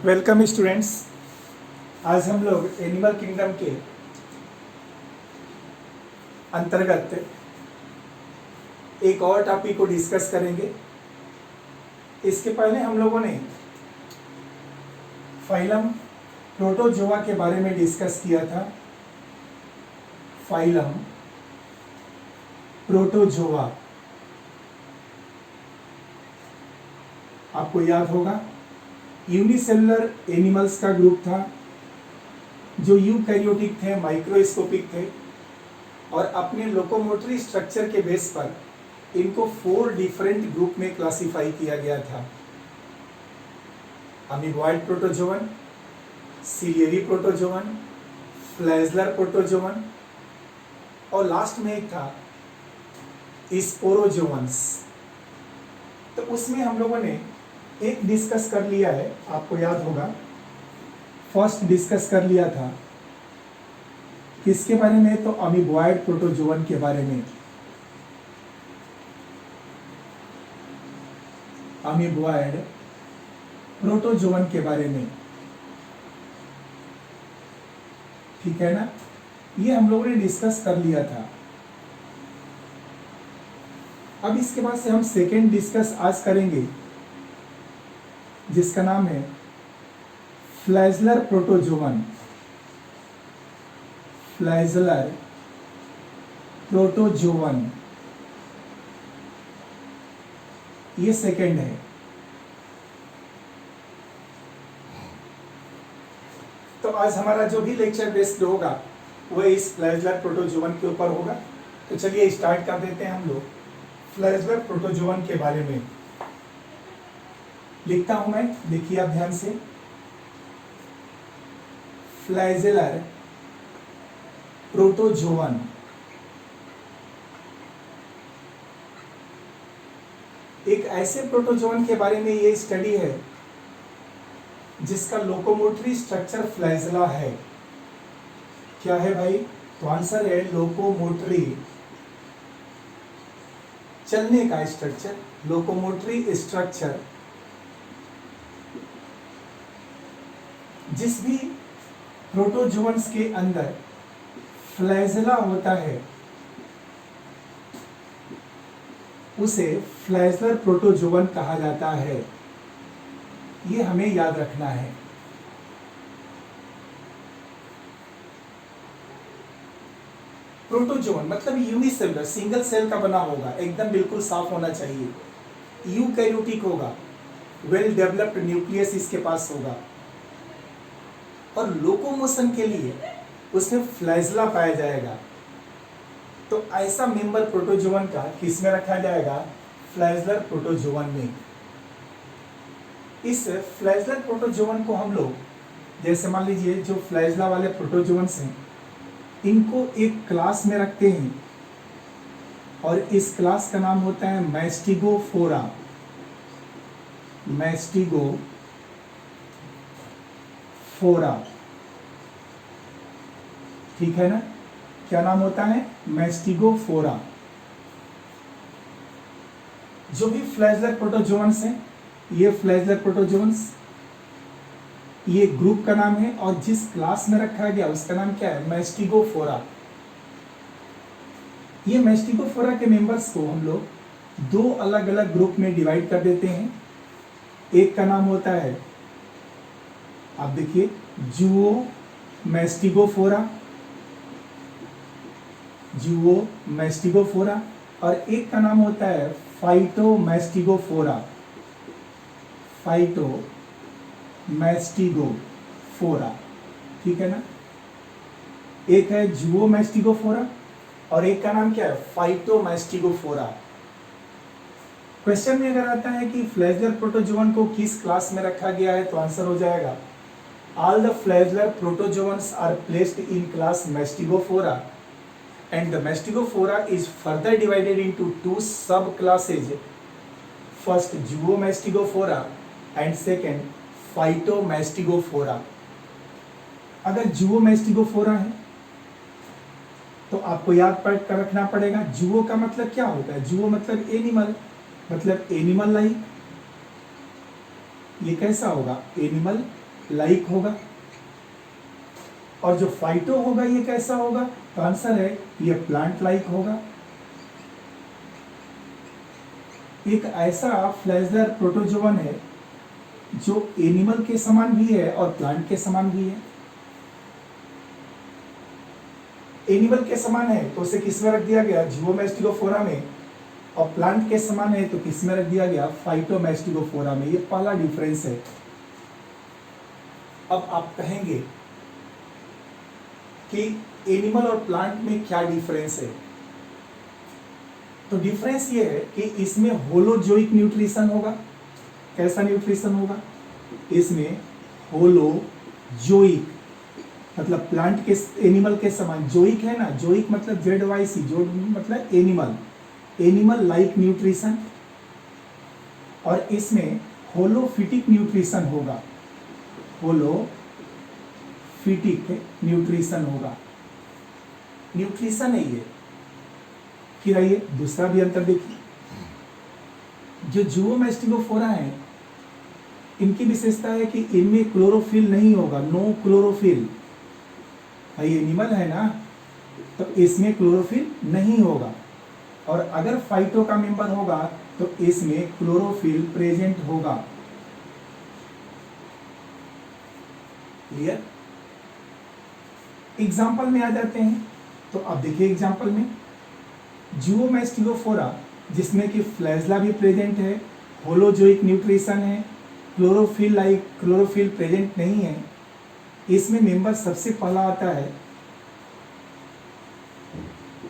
Welcome students. आज हम लोग एनिमल किंगडम के अंतर्गत एक और टॉपिक को डिस्कस करेंगे। इसके पहले हम लोगों ने फाइलम प्रोटोजोआ के बारे में डिस्कस किया था। फाइलम प्रोटोजोआ आपको याद होगा, यूनिसेलुलर एनिमल्स का ग्रुप था जो यूकैरियोटिक थे, माइक्रोस्कोपिक थे और अपने लोकोमोटरी स्ट्रक्चर के बेस पर इनको 4 डिफरेंट ग्रुप में क्लासिफाई किया गया था। Amoeboid protozoan, ciliary protozoan, flagellar protozoan और लास्ट में एक था स्पोरोजोवंस। तो उसमें हम लोगों ने एक डिस्कस कर लिया है, आपको याद होगा। फर्स्ट डिस्कस कर लिया था किसके बारे में? तो अमीबॉइड प्रोटोजोवन के बारे में। अमीबॉइड प्रोटोजोवन के बारे में, ठीक है ना? ये हम लोगों ने डिस्कस कर लिया था। अब इसके बाद से हम सेकेंड डिस्कस आज करेंगे जिसका नाम है फ्लैजलर प्रोटोजोवन। फ्लैजलर प्रोटोजोवन ये सेकेंड है। तो आज हमारा जो भी लेक्चर बेस्ड होगा वह इस फ्लैजलर प्रोटोजोवन के ऊपर होगा। तो चलिए स्टार्ट कर देते हैं हम लोग फ्लैजलर प्रोटोजोवन के बारे में। लिखता हूं मैं, देखिए आप ध्यान से। फ्लैजलर प्रोटोजोवन एक ऐसे प्रोटोजोवन के बारे में ये स्टडी है जिसका लोकोमोटरी स्ट्रक्चर फ्लैजला है। क्या है भाई? तो आंसर है लोकोमोटरी, चलने का स्ट्रक्चर, लोकोमोटरी स्ट्रक्चर। जिस भी प्रोटोजोवंस के अंदर फ्लैजला होता है उसे फ्लैजलर प्रोटोजोवन कहा जाता है। ये हमें याद रखना है। प्रोटोजोवन मतलब यूनिसेलुलर, सिंगल सेल का बना होगा, एकदम बिल्कुल साफ होना चाहिए, यूकैरियोटिक होगा, वेल डेवलप्ड न्यूक्लियस इसके पास होगा और लोकोमोशन के लिए उसमें फ्लैजला पाया जाएगा। तो ऐसा मेंबर प्रोटोजोवन का किसमें रखा जाएगा? फ्लैजलर प्रोटोजोवन में। इस फ्लैजलर प्रोटोजोवन को हम लोग, जैसे मान लीजिए जो फ्लैजला वाले प्रोटोजोवंस हैं इनको एक क्लास में रखते हैं और इस क्लास का नाम होता है मैस्टिगोफोरा। मैस्टिगोफोरा, ठीक है ना? क्या नाम होता है? मैस्टिगोफोरा। जो भी फ्लैजलर प्रोटोजोवंस हैं, ये फ्लैजलर प्रोटोजोवंस, ये ग्रुप का नाम है और जिस क्लास में रखा गया उसका नाम क्या है? मैस्टिगोफोरा। ये मैस्टिगोफोरा के मेंबर्स को हम लोग 2 अलग अलग ग्रुप में डिवाइड कर देते हैं। एक का नाम होता है, आप देखिए, जुओ मैस्टिगोफोरा, जुओ मैस्टिगोफोरा, और एक का नाम होता है फाइटो मैस्टिगोफोरा। फाइटो मैस्टिगोफोरा, ठीक है ना? एक है जुओ मैस्टिगोफोरा और एक का नाम क्या है? फाइटो मैस्टिगोफोरा। क्वेश्चन में अगर आता है कि फ्लैजलर प्रोटोजोवन को किस क्लास में रखा गया है तो आंसर हो जाएगा all the flagellar protozoans are placed in class Mastigophora and the Mastigophora is further divided into 2 subclasses. First Zoomastigophora and second Phytomastigophora. अगर Zoomastigophora है तो आपको याद कर रखना पड़ेगा जुओ का मतलब क्या होता है? जुओ मतलब एनिमल, मतलब एनिमल लाइक। ये कैसा होगा? एनिमल लाइक होगा। और जो फाइटो होगा ये कैसा होगा? तो आंसर है ये प्लांट लाइक होगा। एक ऐसा फ्लैजलर प्रोटोजोवन है जो एनिमल के समान भी है और प्लांट के समान भी है। एनिमल के समान है तो उसे किस में रख दिया गया? जियोमैस्टिगोफोरा में। और प्लांट के समान है तो किस में रख दिया गया? फाइटोमैस्टिगोफोरा में। ये पहला डिफरेंस है। अब आप कहेंगे कि एनिमल और प्लांट में क्या डिफरेंस है? तो डिफरेंस ये है कि इसमें होलोजोइक न्यूट्रिशन होगा। कैसा न्यूट्रिशन होगा? इसमें होलोजोइक मतलब प्लांट के एनिमल के समान। जोइक है ना, जोइक मतलब ZYC, जो मतलब एनिमल, एनिमल लाइक न्यूट्रिशन। और इसमें होलोफिटिक न्यूट्रिशन होगा। होलोफिटिक न्यूट्रिशन होगा। न्यूट्रिशन है ये। फिर आइए दूसरा भी अंतर देखिए। जो जियोमैस्टिगोफोरा है इनकी विशेषता है कि इनमें क्लोरोफिल नहीं होगा, नो क्लोरोफिल। भाई एनिमल है ना, तो इसमें क्लोरोफिल नहीं होगा। और अगर फाइटो का मेंबर होगा तो इसमें क्लोरोफिल प्रेजेंट होगा। क्लियर? एग्जाम्पल में आ जाते हैं। तो अब देखिए एग्जाम्पल में जियोमैस्टिगोफोरा जिसमें कि फ्लैजला भी प्रेजेंट है, होलोजोइक न्यूट्रिशन है, क्लोरोफिल प्रेजेंट नहीं है। इसमें मेंबर सबसे पहला आता है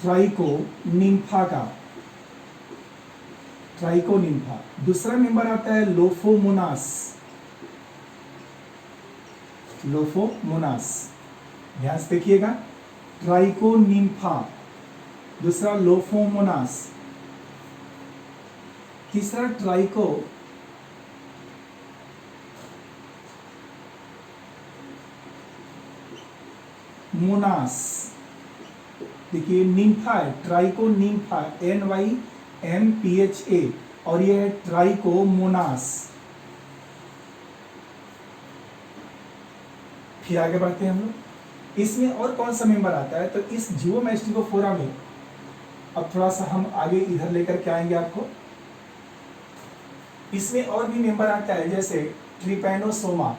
ट्राइकोनिम्फा का, ट्राइकोनिम्फा। दूसरा मेंबर आता है लोफोमोनास, लोफोमोनास। ध्यान से देखिएगा, ट्राइकोनिम्फा, दूसरा लोफोमोनास, तीसरा ट्राइको मोनास। देखिए निम्फा है, ट्राइकोनिम्फा, NYMPHA, और यह है ट्राइकोमोनास। फिर आगे बढ़ते हैं हम लोग। इसमें और कौन सा मेंबर आता है? तो इस जियोमैस्टिगोफोरा में अब थोड़ा सा हम आगे इधर लेकर के आएंगे आपको। इसमें और भी मेंबर आता है जैसे ट्रिपैनोसोमा,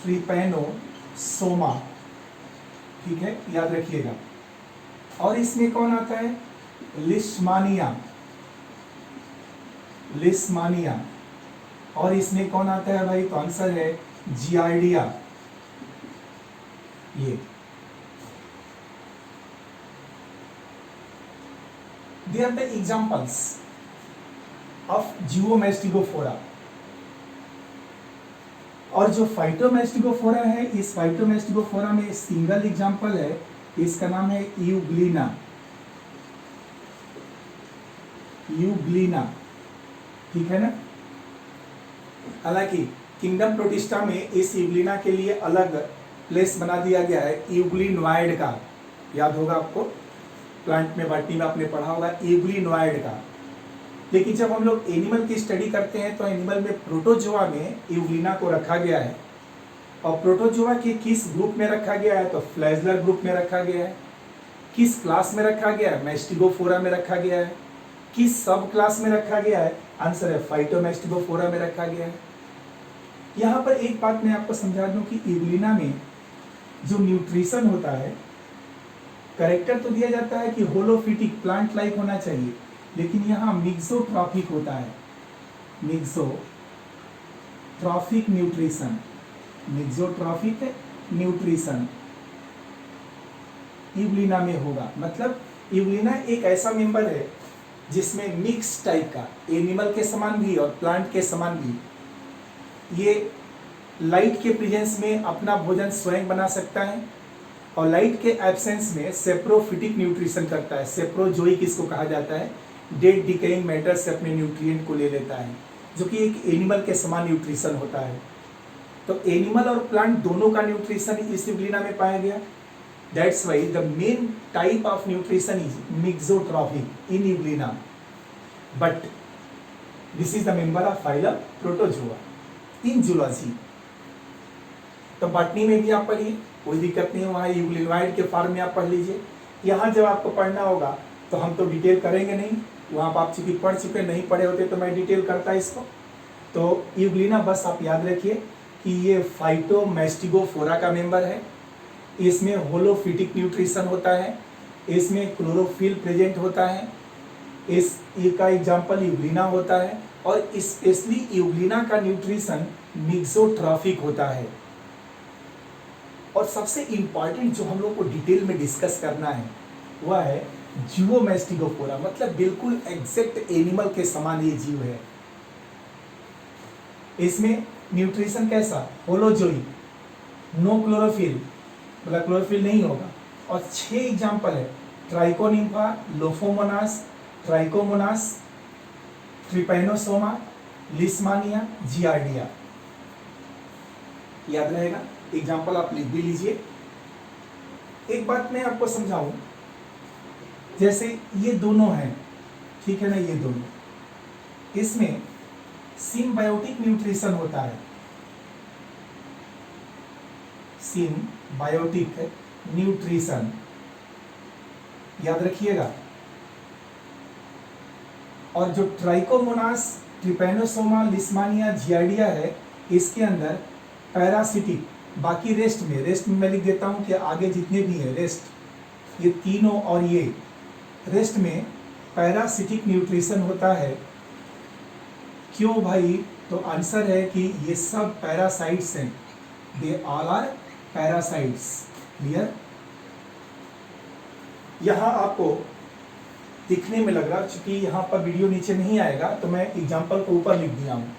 ट्रिपैनोसोमा, ठीक है, याद रखिएगा। और इसमें कौन आता है? Leishmania, Leishmania. और इसमें कौन आता है भाई? तो आंसर है जियार्डिया। ये they are the examples of Zoomastigophora. और जो फाइटोमैस्टिगोफोरा है, इस फाइटोमैस्टिगोफोरा में सिंगल एग्जांपल है, इसका नाम है यूग्लिना, यूग्लिना, ठीक है ना। हालांकि किंगडम प्रोटिस्टा में इस यूग्लिना के लिए अलग प्लेस बना दिया गया है, यूग्लिनोइड का। याद होगा आपको, प्लांट में बॉटनी में आपने पढ़ा होगा यूग्लिनोइड का। लेकिन जब हम लोग एनिमल की स्टडी करते हैं तो एनिमल में प्रोटोजोआ में यूग्लिना को रखा गया है। और प्रोटोजोआ के किस ग्रुप में रखा गया है? तो फ्लैजलर ग्रुप में रखा गया है। किस क्लास में रखा गया है? मैस्टिगोफोरा में रखा गया है। किस सब क्लास में रखा गया है? आंसर है फाइटोमैस्टिगोफोरा में रखा गया है। यहाँ पर एक बात मैं आपको समझा दूं कि यूग्लिना में जो न्यूट्रिशन होता है, कैरेक्टर तो दिया जाता है कि होलोफिटिक, प्लांट लाइक होना चाहिए, लेकिन यहाँ मिक्सोट्रॉफिक होता है, mixotrophic nutrition, mixotrophic nutrition Euglena में होगा। मतलब यूग्लिना एक ऐसा मेंबर है जिसमें मिक्स टाइप का, एनिमल के समान भी और प्लांट के समान भी, ये लाइट के प्रेजेंस में अपना भोजन स्वयं बना सकता है और लाइट के एब्सेंस में सेप्रोफिटिक न्यूट्रिशन करता है। सेप्रोजोइक इसको कहा जाता है, डेड डिकेइंग मैटर से अपने न्यूट्रिएंट को ले लेता है, जो कि एक एनिमल के समान न्यूट्रिशन होता है। तो एनिमल और प्लांट दोनों का न्यूट्रिशन इस यूग्लिना में पाया गया। That's why the main type of nutrition is mixotrophic in Euglena. But this is the member of phylum protozoa in zoology. तो बॉटनी में भी आप पढ़िए, कोई दिक्कत नहीं है, वहाँ यूग्लिनोइड के फॉर्म में आप पढ़ लीजिए। यहाँ जब आपको पढ़ना होगा तो हम तो डिटेल करेंगे नहीं, वहाँ पर आप चूंकि पढ़ चुके, नहीं पढ़े होते तो मैं डिटेल करता इसको। तो यूग्लिना बस आप याद रखिए कि ये फाइटोमेस्टिगोफोरा का मेंबर है, इसमें होलोफिटिक न्यूट्रिशन होता है, इसमें क्लोरोफिल प्रेजेंट होता है, इसका एग्जाम्पल यूग्लिना होता है, और स्पेशली यूग्लिना का न्यूट्रिशन मिक्सोट्रॉफिक होता है। और सबसे इंपॉर्टेंट जो हम लोग को डिटेल में डिस्कस करना है वह है जूओमेस्टिगोफोरा, मतलब बिल्कुल एग्जैक्ट एनिमल के समान ये जीव है। इसमें न्यूट्रिशन कैसा, होलोजोइक, नो क्लोरोफिल, मतलब क्लोरोफिल नहीं होगा। और 6 एग्जाम्पल है, Trichonympha, Lophomonas, Trichomonas, Trypanosoma, Leishmania, Giardia. याद रहेगा, एग्जाम्पल आप लिख भी लीजिए। एक बात मैं आपको समझाऊं, जैसे ये दोनों हैं, ठीक है ना, ये दोनों, इसमें सिम्बायोटिक न्यूट्रिशन होता है, सिम्बायोटिक न्यूट्रिशन, याद रखिएगा। और जो ट्राइकोमोनास, ट्रिपैनोसोमा, लिस्मानिया, जियार्डिया है, इसके अंदर पैरासिटिक, बाकी रेस्ट में मैं लिख देता हूं कि आगे जितने भी हैं रेस्ट, ये तीनों और ये रेस्ट में पैरासिटिक न्यूट्रिशन होता है। क्यों भाई? तो आंसर है कि ये सब पैरासाइट्स हैं, they all are parasites. Clear? यहां आपको दिखने में लग रहा, चूंकि यहाँ पर वीडियो नीचे नहीं आएगा तो मैं एग्जाम्पल को ऊपर लिख दिया हूँ।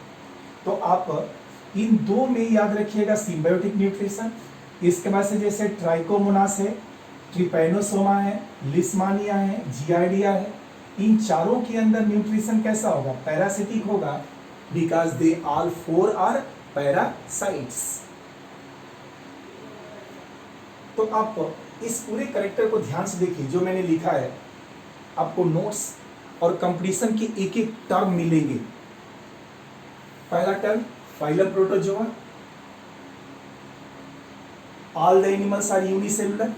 तो आप इन दो में याद रखिएगा सिम्बायोटिक न्यूट्रिशन। इसके बाद से जैसे ट्राइकोमोनास है, ट्रिपैनोसोमा है, लिस्मानिया है, जियार्डिया है, इन चारों के अंदर न्यूट्रिशन कैसा होगा? पैरासिटिक होगा, because they all 4 are parasites. तो आप इस पूरे कैरेक्टर को ध्यान से देखिए, जो मैंने लिखा है, आपको नोट्स और कंपटीशन के एक एक टर्म मिलेंगे। पहला term phylum protozoa, all the animals are unicellular,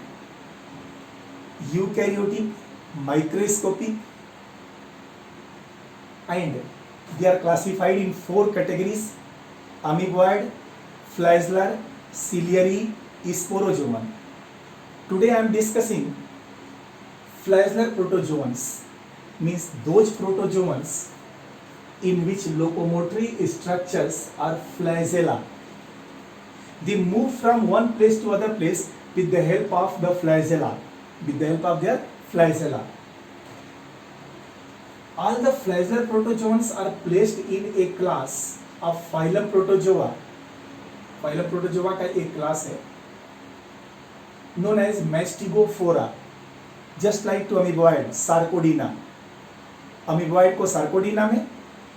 eukaryotic, microscopic, and they are classified in 4 categories: amoeboid, flagellar, ciliary, sporozoan. Today I am discussing flagellar protozoans, means those protozoans in which locomotory structures are flagella. They move from one place to other place with the help of the flagella, with the help of their flagella. All the flagellar protozoans are placed in a class of phylum Protozoa. Phylum Protozoa का एक class है known as Mastigophora, just like to amoeboid, Sarcodina. Amoeboid को Sarcodina में,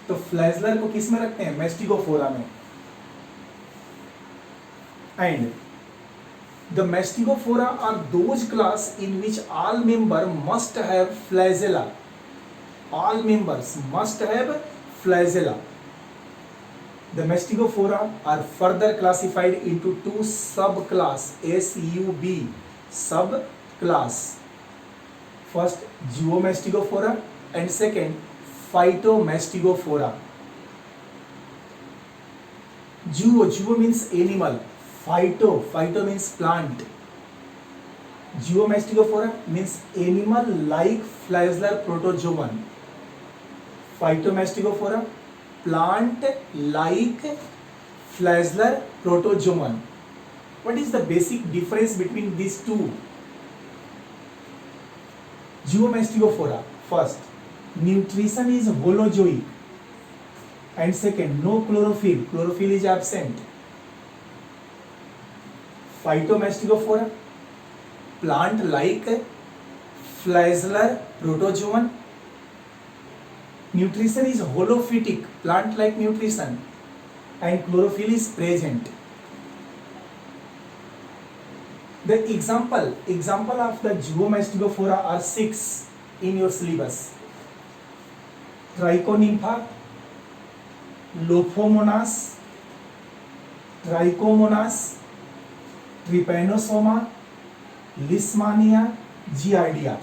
तो flagellar को किस में रखते हैं? Mastigophora में. And the Mastigophora are those class in which all member must have flagella. All members must have flagella. The Mastigophora are further classified into 2 subclass, SUB, subclass. First, Zoomastigophora and second, Phytomastigophora. Zoo means animal, Phyto means plant. Zoomastigophora means animal like flagellar protozoan. Phytomastigophora, plant like flagellar protozoan. What is the basic difference between these two? Zoomastigophora, first, nutrition is holozoic, and second, no chlorophyll, chlorophyll is absent. Phytomastigophora, plant like flagellar protozoan, nutrition is holophytic, plant like nutrition, and chlorophyll is present. The example of the Zoomastigophora are 6 in your syllabus: Trichonympha, Lophomonas, Trichomonas, Trypanosoma, Leishmania, Giardia.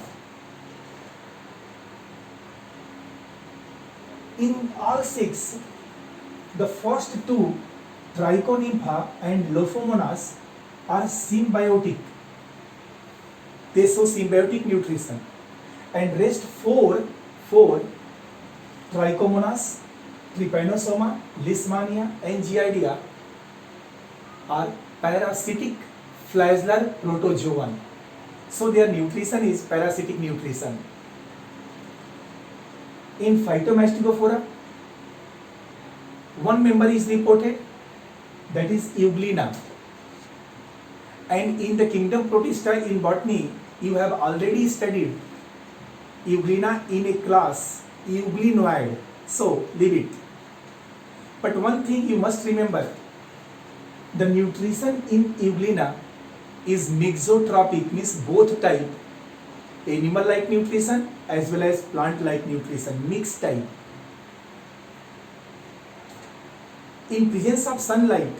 In all six, the first two, Trichonympha and Lophomonas, are symbiotic. They show symbiotic nutrition. And rest four, Trichomonas, Trypanosoma, Leishmania, and Giardia are parasitic flagellar protozoan. So their nutrition is parasitic nutrition. In Phytomastigophora, one member is reported, that is Euglena. And in the kingdom Protista in botany, you have already studied Euglena in a class, Euglenoid. So leave it. But one thing you must remember, the nutrition in Euglena is mixotropic, means both type, animal like nutrition as well as plant like nutrition, mixed type. In presence of sunlight,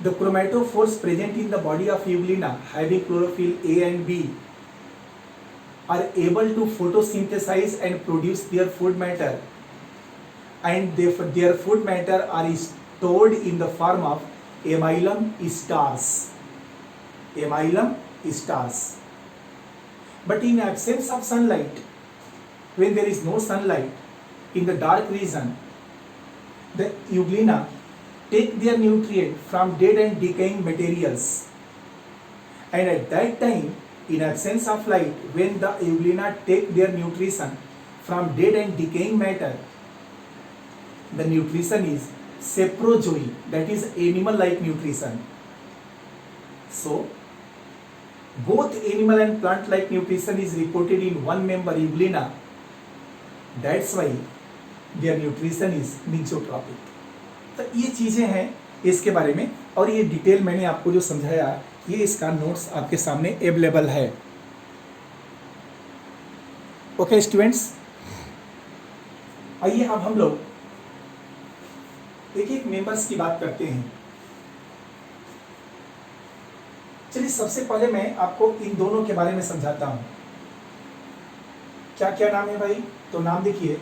the chromatophores present in the body of Euglena having chlorophyll A and B are able to photosynthesize and produce their food matter, and their food matter are stored in the form of amylum stars. Amylum stars. But in absence of sunlight, when there is no sunlight, in the dark region, the Euglena take their nutrient from dead and decaying materials. And at that time, in absence of light, when the Euglena take their nutrition from dead and decaying matter, the nutrition is saprozoic, that is animal-like nutrition. So, both animal and plant-like nutrition is reported in one member, Euglena. That's why their nutrition is mixotropic. तो ये चीज़ें हैं इसके बारे में, और ये detail मैंने आपको जो समझाया, ये इसका नोट्स आपके सामने अवेलेबल है. ओके स्टूडेंट्स, आइए अब हम लोग एक एक मेंबर्स की बात करते हैं. चलिए सबसे पहले मैं आपको इन दोनों के बारे में समझाता हूं. क्या क्या नाम है भाई? तो नाम देखिए,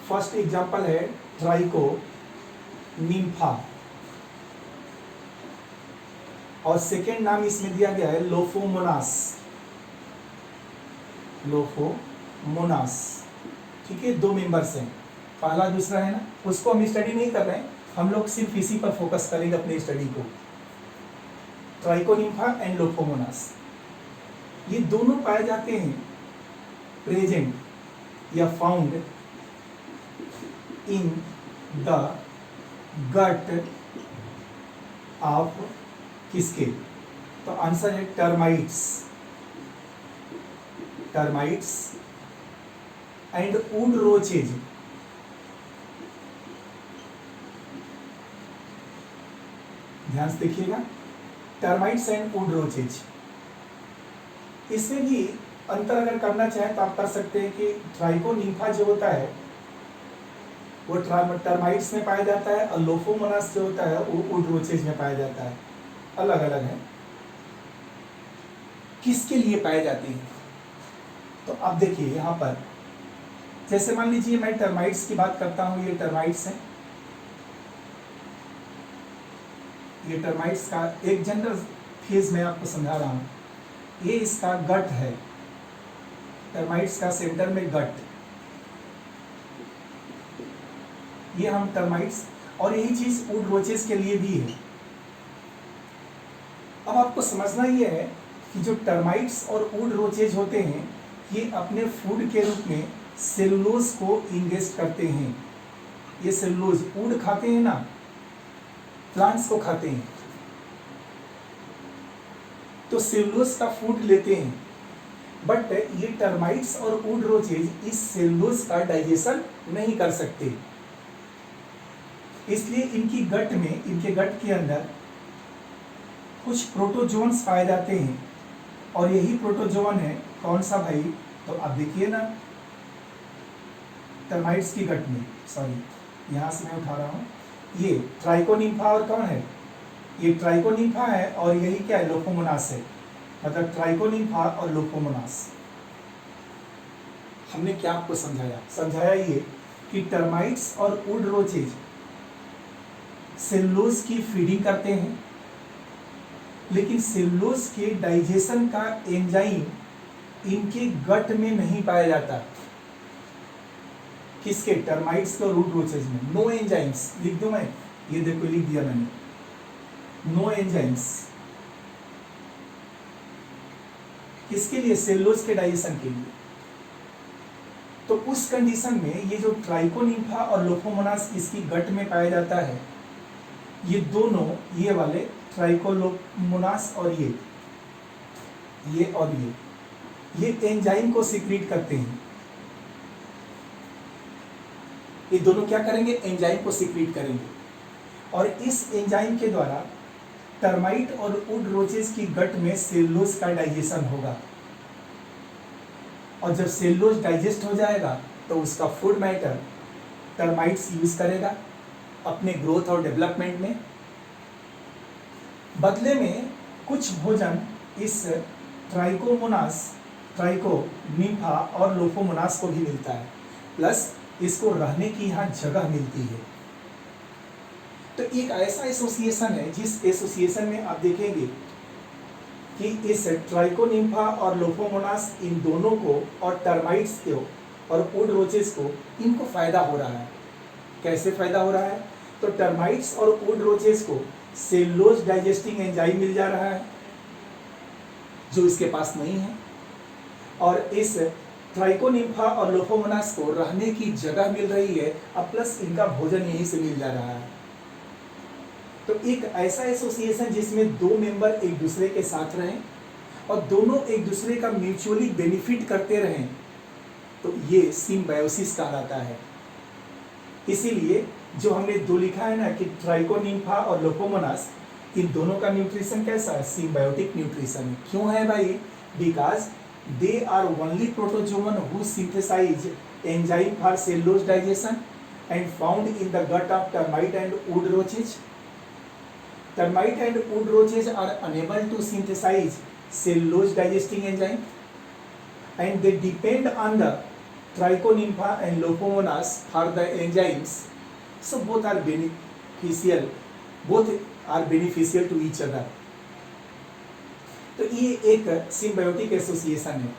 फर्स्ट एग्जांपल है ट्राइकोनिम्फा, और सेकेंड नाम इसमें दिया गया है लोफोमोनास. लोफोमोनास, ठीक है, दो मेंबर्स हैं, पहला दूसरा है ना, उसको हम स्टडी नहीं कर रहे हैं, हम लोग सिर्फ इसी पर फोकस करेंगे अपने स्टडी को. ट्राइकोनिम्फा एंड लोफोमोनास, ये दोनों पाए जाते हैं प्रेजेंट या found in the gut of किसके? तो आंसर है termites. Termites and wood roaches. ध्यान से देखिएगा, टर्माइट्स एंड वुड रोचेज. इसमें भी अंतर अगर करना चाहें तो आप कर सकते हैं कि ट्राइकोनिम्फा जो होता है वो टर्माइट्स में पाया जाता है, और लोफोमोनास जो होता है वो वुड रोचेज में पाया जाता है. अलग अलग है. किसके लिए पाए जाते हैं? तो आप देखिए यहाँ पर, जैसे मान लीजिए मैं टर्माइट्स की बात करता हूँ, ये टर्माइट्स हैं. ये टर्माइट्स का एक जनरल फेज मैं आपको समझा रहा हूँ. ये इसका गट है, टर्माइट्स का सेंटर में गट. ये हम टर्माइट्स, और यही चीज वुड रोचेस के लिए भी है. अब आपको समझना ये है कि जो टर्माइट्स और वुड रोचेज होते हैं, ये अपने फूड के रूप में सेलुलोज को इंगेस्ट करते हैं. ये सेलुलोज वुड खाते हैं ना, प्लांट्स को खाते हैं, तो सेलुलोज का फूड लेते हैं. बट ये टर्माइट्स और वुड रोचेज इस सेलुलोज का डाइजेशन नहीं कर सकते, इसलिए इनकी गट में, इनके गट के अंदर कुछ प्रोटोजोन्स पाए जाते हैं. और यही प्रोटोजोन है कौन सा भाई? तो आप देखिए ना, टर्माइट्स की गट में, सॉरी, यहाँ से मैं उठा रहा हूँ, ये ट्राइकोनिम्फा और कौन है, ये ट्राइकोनिम्फा है और यही क्या है, लोफोमोनास है, मतलब ट्राइकोनिम्फा और लोफोमोनास। हमने क्या आपको समझाया ये कि टर्माइट्स और वुड रोचेज सेलुलोज की फीडिंग करते हैं, लेकिन सेलुलोज के डाइजेशन का एंजाइम इनके गट में नहीं पाया जाता। किसके, टर्माइट्स के और वुड रोचेज में नो एंजाइम्स। लिख दूं मैं, ये देखो लिख दिया मैंने, नो एंजाइम्स। किसके लिए, सेलुलोज के डाइजेशन के लिए। तो उस कंडीशन में ये जो ट्राइकोनिम्फा और लोफोमोनास इसकी गट में पाया जाता है, ये दोनों, ये वाले ट्राइकोलोमोनास और ये और ये एंजाइम को सीक्रेट करते हैं। ये दोनों क्या करेंगे, एंजाइम को सीक्रेट करेंगे, और इस एंजाइम के द्वारा टर्माइट और वुड रोचेज की गट में सेलुलोज का डाइजेशन होगा। और जब सेलुलोज डाइजेस्ट हो जाएगा तो उसका फूड मैटर टर्माइट्स यूज करेगा अपने ग्रोथ और डेवलपमेंट में। बदले में कुछ भोजन इस ट्राइकोनिम्फा और लोफोमोनास को भी मिलता है, प्लस इसको रहने की यहाँ जगह मिलती है। तो एक ऐसा एसोसिएशन है जिस एसोसिएशन में आप देखेंगे कि इस ट्राइकोनिम्फा और लोफोमोनास, इन दोनों को और टर्माइट्स को और वुड रोचेज को, इनको फायदा हो रहा है। कैसे फायदा हो रहा है, तो टर्माइट्स और वुड रोचेज को सेलुलोज डाइजेस्टिंग एंजाइम मिल जा रहा है जो इसके पास नहीं है, और इस ट्राइकोनिम्फा और लोफोमोनास को रहने की जगह मिल रही है, अब प्लस इनका भोजन यहीं से मिल जा रहा है। तो एक ऐसा एसोसिएशन जिसमें दो मेंबर एक दूसरे के साथ रहें और दोनों एक दूसरे का म्यूचुअली बेनिफिट करते रहें, तो ये सिम्बायोसिस कहलाता है। इसीलिए जो हमने दो लिखा है ना कि ट्राइकोनिम्फा और लोफोमोनास, इन दोनों का न्यूट्रिशन कैसा है, सिम्बायोटिक न्यूट्रिशन है। क्यों है भाई, because they are only protozoan who synthesise enzyme for cellulose digestion and found in the gut of termite and wood roaches. Termite and wood roaches are unable to synthesize cellulose digesting enzyme, and they depend on the Trichonympha and Lofomonas for the enzymes. So both are beneficial to each other. तो ये एक symbiotic association है,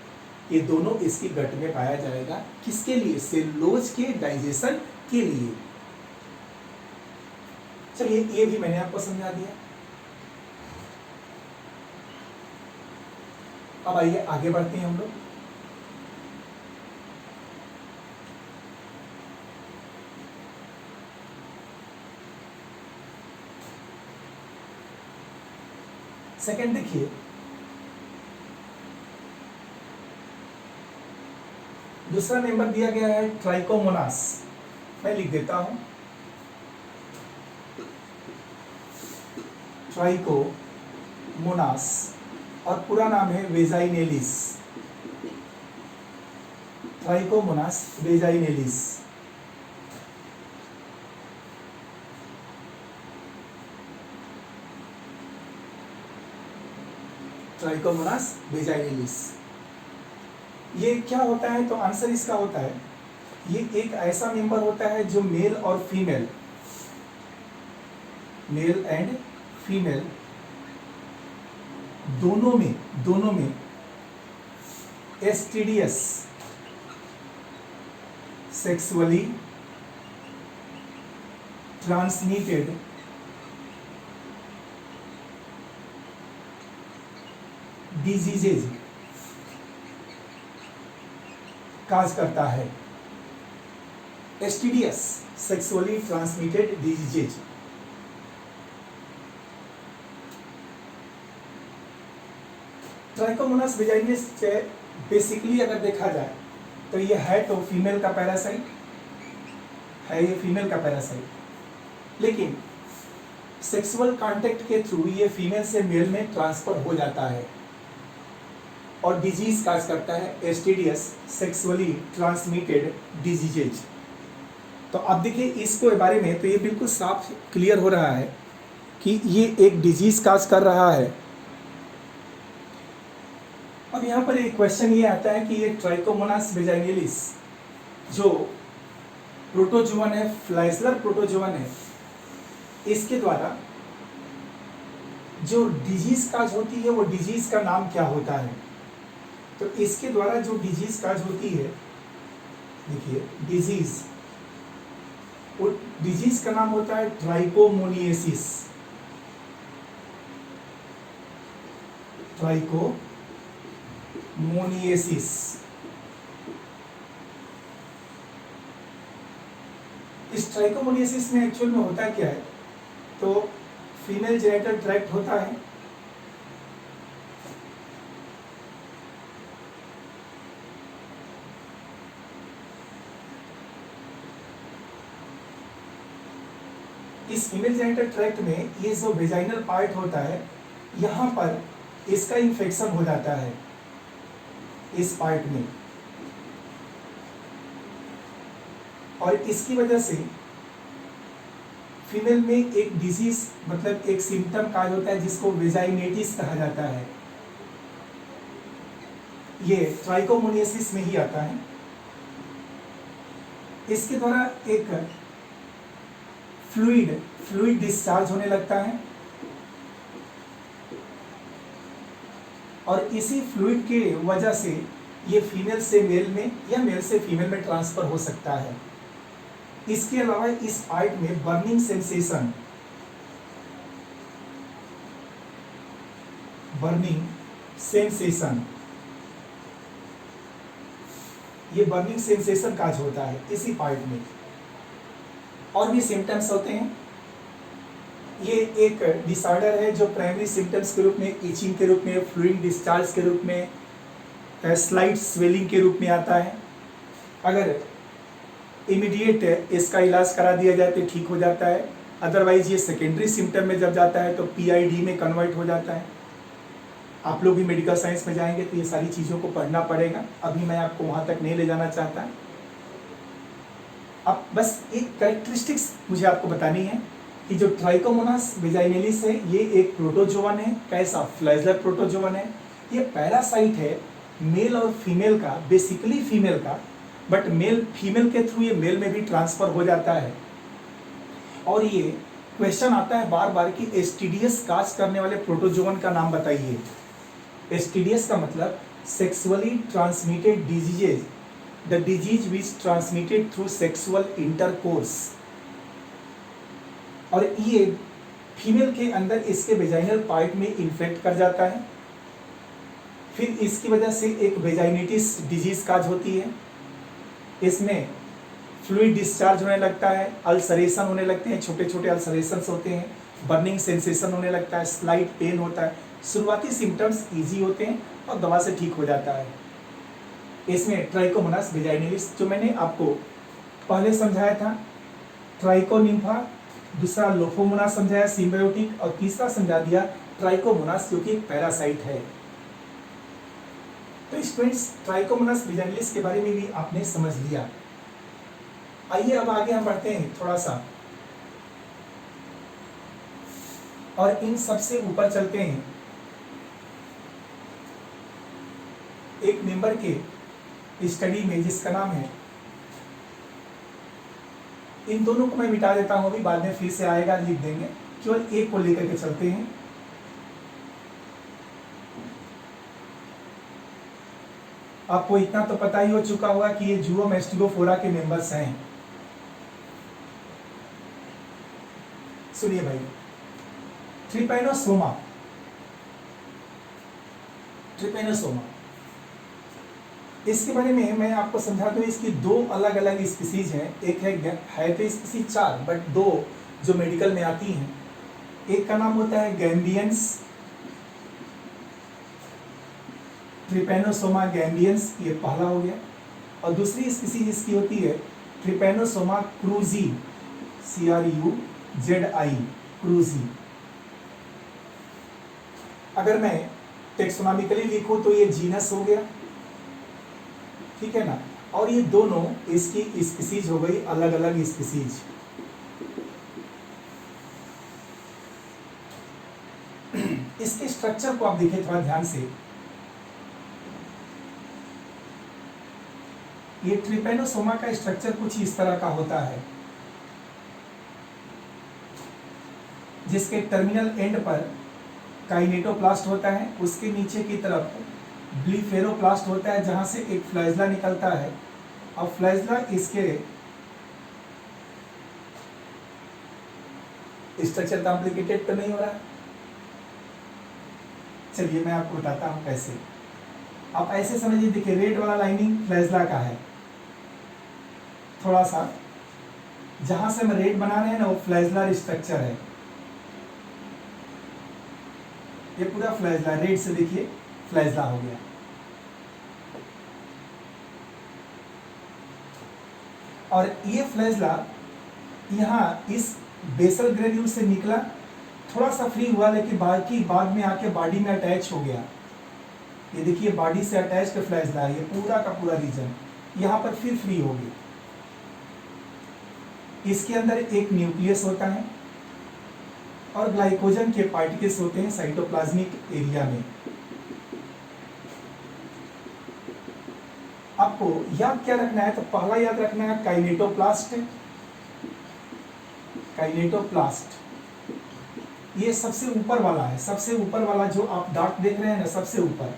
ये दोनों इसकी गट में पाया जाएगा। किसके लिए, सेलुलोज के डाइजेशन के लिए। चलिए ये भी मैंने आपको समझा दिया। अब आइए आगे बढ़ते हैं हम लोग। सेकंड देखिए, दूसरा मेंबर दिया गया है ट्राइकोमोनास। मैं लिख देता हूं, ट्राइकोमोनास और पूरा नाम है vaginalis. Trichomonas vaginalis. Trichomonas vaginalis, ये क्या होता है, तो आंसर इसका होता है, ये एक ऐसा मेंबर होता है जो मेल और फीमेल, मेल एंड फीमेल दोनों में STDs, sexually transmitted diseases cause करता है। STDs, sexually transmitted diseases. Trichomonas vaginalis basically अगर देखा जाए तो ये है तो फीमेल का पैरासाइट है, ये फीमेल का पैरासाइट, लेकिन सेक्सुअल कांटेक्ट के थ्रू ये फीमेल से मेल में ट्रांसफर हो जाता है और डिजीज काज करता है, एसटीडीएस, सेक्सुअली ट्रांसमिटेड डिजीजेज। तो अब देखिए इसको बारे में तो ये बिल्कुल साफ क्लियर हो रहा है कि ये एक डिजीज काज कर रहा है। अब यहाँ पर एक क्वेश्चन ये आता है कि ये ट्राइकोमोनास वेजाइनलिस जो प्रोटोजोवन है, फ्लैजलर प्रोटोजोवन है, इसके द्वारा जो डिजीज काज होती है वो डिजीज का नाम क्या होता है? तो इसके द्वारा जो डिजीज काज होती है, देखिए डिजीज, वो डिजीज का नाम होता है ट्राइकोमोनिएसिस। ट्राइकोमोनिएसिस। इस ट्राइकोमोनिएसिस में एक्चुअल में होता क्या है? तो फीमेल जेनिटल ट्रैक्ट होता है, इस फीमेल जेनिटल ट्रैक्ट में ये जो वेजाइनल पार्ट होता है, यहाँ पर इसका इन्फेक्शन हो जाता है इस पार्ट में, और इसकी वजह से फीमेल में एक डिजीज मतलब एक सिम्टम काज होता है जिसको वेजाइनेटिस कहा जाता है। ये ट्राइकोमोनिएसिस में ही आता है। इसके द्वारा एक फ्लूइड डिस्चार्ज होने लगता है, और इसी फ्लूइड के वजह से ये फीमेल से मेल में या मेल से फीमेल में ट्रांसफर हो सकता है। इसके अलावा इस पार्ट में बर्निंग सेंसेशन, ये बर्निंग सेंसेशन काज होता है इसी पार्ट में। और भी सिम्टम्स होते हैं। ये एक डिसऑर्डर है जो प्राइमरी सिम्टम्स के रूप में इचिंग के रूप में, फ्लूइड डिस्चार्ज के रूप में, स्लाइट स्वेलिंग के रूप में आता है। अगर इमीडिएट इसका इलाज करा दिया जाए तो ठीक हो जाता है, अदरवाइज ये सेकेंडरी सिम्टम में जब जाता है तो PID में कन्वर्ट हो जाता है। आप लोग भी मेडिकल साइंस में जाएंगे तो ये सारी चीज़ों को पढ़ना पड़ेगा, अभी मैं आपको वहाँ तक नहीं ले जाना चाहता। अब बस एक कैरेक्टरिस्टिक्स मुझे आपको बतानी है कि जो ट्राइकोमोनास वेजाइनलिस है ये एक प्रोटोजोवन है। कैसा? फ्लैजलर प्रोटोजोवन है। ये पैरासाइट है मेल और फीमेल का, बेसिकली फीमेल का, बट मेल फीमेल के थ्रू ये मेल में भी ट्रांसफर हो जाता है। और ये क्वेश्चन आता है बार बार कि STDs काज करने वाले प्रोटोजोवन का नाम बताइए। STDs का मतलब sexually transmitted diseases, the disease which transmitted through sexual intercourse. और ये फीमेल के अंदर इसके वेजाइनल पार्ट में इन्फेक्ट कर जाता है, फिर इसकी वजह से एक वेजाइनेटिस डिजीज काज होती है। इसमें फ्लूइड डिस्चार्ज होने लगता है, अल्सरेशन होने लगते हैं, छोटे छोटे अल्सरेशंस होते हैं, बर्निंग सेंसेशन होने लगता है, स्लाइट पेन होता है। शुरुआती सिम्टम्स इजी होते हैं और दवा से ठीक हो जाता है। इसमें ट्राइकोमोनास वेजाइनलिस जो मैंने आपको पहले समझाया था, ट्राइकोनिम्फा, दूसरा लोफोमोनास समझाया सिम्बायोटिक, और तीसरा समझा दिया ट्राइकोमोनास जो कि एक पैरासाइट है। तो स्टूडेंट्स ट्राइकोमोनास वेजाइनलिस के बारे में भी आपने समझ लिया। आइए अब आगे हम बढ़ते हैं थोड़ा सा और इन सबसे ऊपर चलते हैं। एक मेंबर के स्टडी में जिसका नाम है, इन दोनों को मैं मिटा देता हूं, अभी बाद में फिर से आएगा, लिख देंगे, केवल एक को लेकर के चलते हैं। आपको इतना तो पता ही हो चुका होगा कि ये जुओ मैस्टिगोफोरा के मेंबर्स हैं। सुनिए भाई, ट्रिपैनोसोमा, इसके बारे में मैं आपको समझा दूं। इसकी दो अलग अलग स्पीसीज हैं। एक है तो स्पीसीज 4, बट दो जो मेडिकल में आती हैं। एक का नाम होता है गैम्बियंस, ट्रिपैनोसोमा गैम्बियंस, ये पहला हो गया। और दूसरी स्पीसीज इसकी होती है ट्रिपैनोसोमा क्रूजी, CRUZI, क्रूजी। अगर मैं टेक्सोनॉमिकली लिखूं तो ये जीनस हो गया, ठीक है ना। और ये दोनों इसकी स्पीसीज हो गई अलग अलग स्पीसीज। इसके स्ट्रक्चर को आप देखिए थोड़ा ध्यान से। ये ट्रिपेनोसोमा का स्ट्रक्चर कुछ इस तरह का होता है, जिसके टर्मिनल एंड पर काइनेटोप्लास्ट होता है, उसके नीचे की तरफ ब्लीफेरोप्लास्ट होता है जहां से एक फ्लैजला निकलता है, और फ्लैजला इसके स्ट्रक्चर कॉम्प्लिकेटेड तो नहीं हो रहा? चलिए मैं आपको बताता हूं कैसे। आप ऐसे समझिए, देखिए रेड वाला लाइनिंग फ्लैजला का है, थोड़ा सा जहां से हम रेड बना रहे हैं ना वो फ्लैजलर स्ट्रक्चर है। ये पूरा फ्लैजला, रेड से देखिए फ्लैजला हो गया। और ये फ्लैजला यहाँ इस बेसल ग्रेन्यूल से निकला, थोड़ा सा फ्री हुआ, लेकिन बाकी बाद में आके बॉडी में अटैच हो गया। ये देखिए बॉडी से अटैच फ्लैजला है, ये पूरा का पूरा रीजन यहाँ पर फिर फ्री हो गया। इसके अंदर एक न्यूक्लियस होता है और ग्लाइकोजन के पार्टिकल्स होते हैं साइटोप्लाज्मिक एरिया में। आपको याद क्या रखना है? तो पहला याद रखना है काइनेटोप्लास्ट। काइनेटोप्लास्ट ये सबसे ऊपर वाला है, सबसे ऊपर वाला जो आप डॉट देख रहे हैं ना, सबसे ऊपर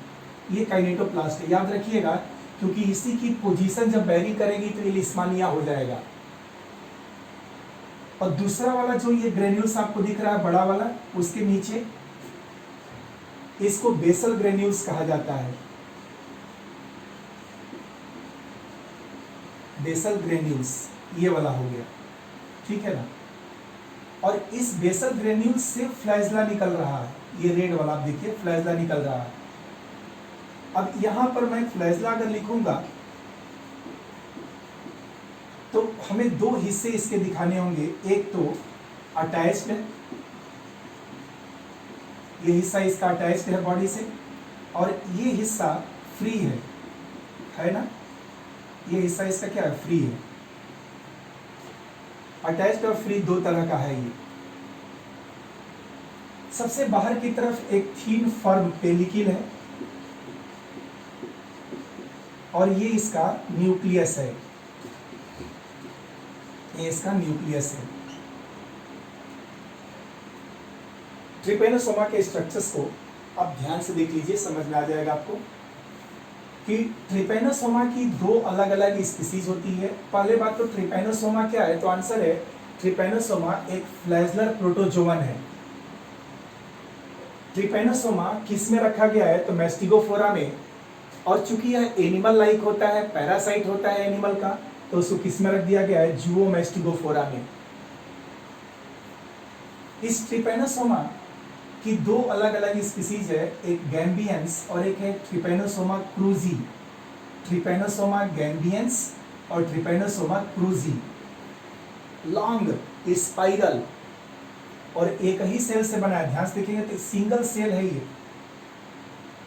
ये काइनेटोप्लास्ट है। याद रखिएगा, क्योंकि इसी की पोजीशन जब वेरी करेगी तो ये लिस्मानिया हो जाएगा। और दूसरा वाला जो ये ग्रेन्यूल्स आपको दिख रहा है बड़ा वाला, उसके नीचे इसको बेसल ग्रेन्यूल्स कहा जाता है। बेसल ग्रेन्यूल्स ये वाला हो गया, ठीक है ना। और इस बेसल ग्रेन्यूल से फ्लैजला निकल रहा है, ये रेड वाला आप देखिए फ्लैजला निकल रहा है। अब यहां पर मैं फ्लैजला अगर लिखूंगा तो हमें दो हिस्से इसके दिखाने होंगे। एक तो अटैच्ड, ये हिस्सा इसका अटैच्ड है बॉडी से, और ये हिस्सा फ्री है ना। ये हिस्सा इसका क्या है? फ्री है। अटैच्ड और फ्री दो तरह का है ये। सबसे बाहर की तरफ एक थीन फर्म पेलिकल है, और ये इसका न्यूक्लियस है। ये इसका न्यूक्लियस है। ट्रिपेनोसोमा के स्ट्रक्चर्स को आप ध्यान से देख लीजिए, समझ में आ जाएगा आपको कि ट्रिपेनोसोमा की दो अलग अलग स्पीसीज होती है। पहले बात तो ट्रिपेनोसोमा क्या है? तो आंसर है ट्रिपेनोसोमा एक फ्लैजलर प्रोटोजोवन है। ट्रिपेनोसोमा किस में रखा गया है? तो मैस्टिगोफोरा में। और चूंकि यह एनिमल लाइक होता है, पैरासाइट होता है एनिमल का, तो उसको किस में रख दिया गया है? जूओमैस्टिगोफोरा में। इस ट्रिपेनोसोमा की दो अलग अलग स्पीसीज है, एक गैम्बियंस और एक है ट्रिपेनोसोमा क्रूजी। ट्रिपेनोसोमा गैम्बियंस और ट्रिपेनोसोमा क्रूजी। लॉन्ग स्पाइरल और एक ही सेल से बना है। ध्यान से देखेंगे तो सिंगल सेल है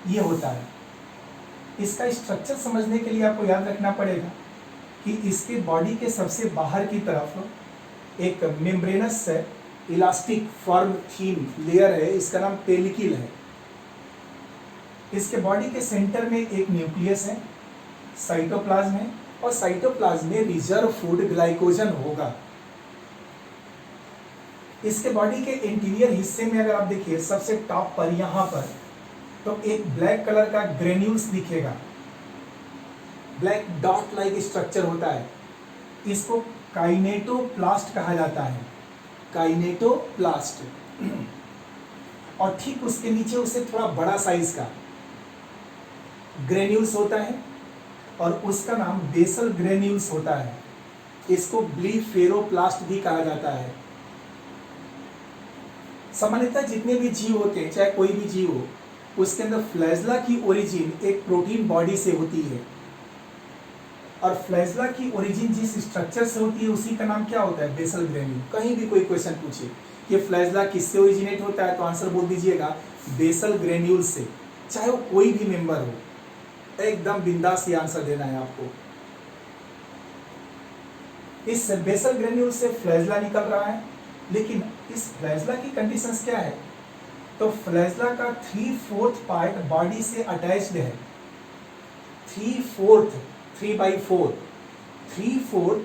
ये होता है। इसका स्ट्रक्चर समझने के लिए आपको याद रखना पड़ेगा कि इसके बॉडी के सबसे बाहर की तरफ एक मेम्ब्रेनस है, इलास्टिक फॉर्म थीन लेयर है, इसका नाम पेलिकल है। इसके बॉडी के सेंटर में एक न्यूक्लियस है, साइटोप्लाज्म है, और साइटोप्लाज्म में रिजर्व फूड ग्लाइकोजन होगा। इसके बॉडी के इंटीरियर हिस्से में अगर आप देखिए सबसे टॉप पर यहाँ पर, तो एक ब्लैक कलर का ग्रेन्यूल्स दिखेगा। ब्लैक डॉट लाइक स्ट्रक्चर होता है, इसको काइनेटोप्लास्ट कहा जाता है। काइनेटोप्लास्ट। और ठीक उसके नीचे उससे थोड़ा बड़ा साइज का ग्रेन्यूल्स होता है, और उसका नाम बेसल ग्रेन्यूल्स होता है। इसको ब्लीफेरोप्लास्ट भी कहा जाता है। सामान्यतः जितने भी जीव होते हैं, चाहे कोई भी जीव हो, उसके अंदर फ्लैजला की ओरिजिन एक प्रोटीन बॉडी से होती है, और फ्लैजला की ओरिजिन जिस स्ट्रक्चर से होती है उसी का नाम क्या होता है? Basal granule. कहीं भी कोई क्वेश्चन पूछे कि फ्लैजला किससे ओरिजिनेट होता है, तो आंसर बोल दीजिएगा बेसल ग्रेन्यूल से, चाहे वो कोई भी मेंबर हो। एकदम बिंदास ये आंसर देना है आपको। इस बेसल ग्रेन्यूल से फ्लैजला निकल रहा है, लेकिन इस फ्लैजला की कंडीशंस क्या है? तो फ्लैजला का 3/4 पार्ट बॉडी से अटैच्ड है। 3/4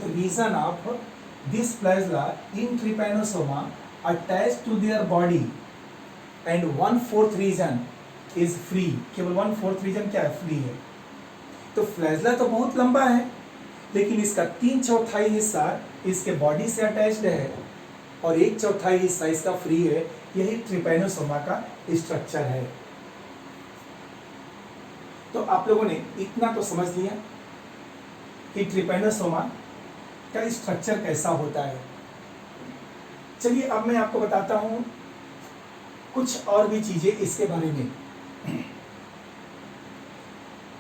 region of this flagella in trypanosoma attached to their body and 1/4 region is free. केवल 1/4 रीजन क्या है? फ्री है। तो फ्लैजला तो बहुत लंबा है, लेकिन इसका 3/4 हिस्सा इसके बॉडी से अटैच्ड है और 1/4 हिस्सा इसका फ्री है। यही ट्रिपैनोसोमा का स्ट्रक्चर है। तो आप लोगों ने इतना तो समझ लिया कि ट्रिपैनोसोमा का स्ट्रक्चर कैसा होता है। चलिए अब मैं आपको बताता हूं कुछ और भी चीजें इसके बारे में।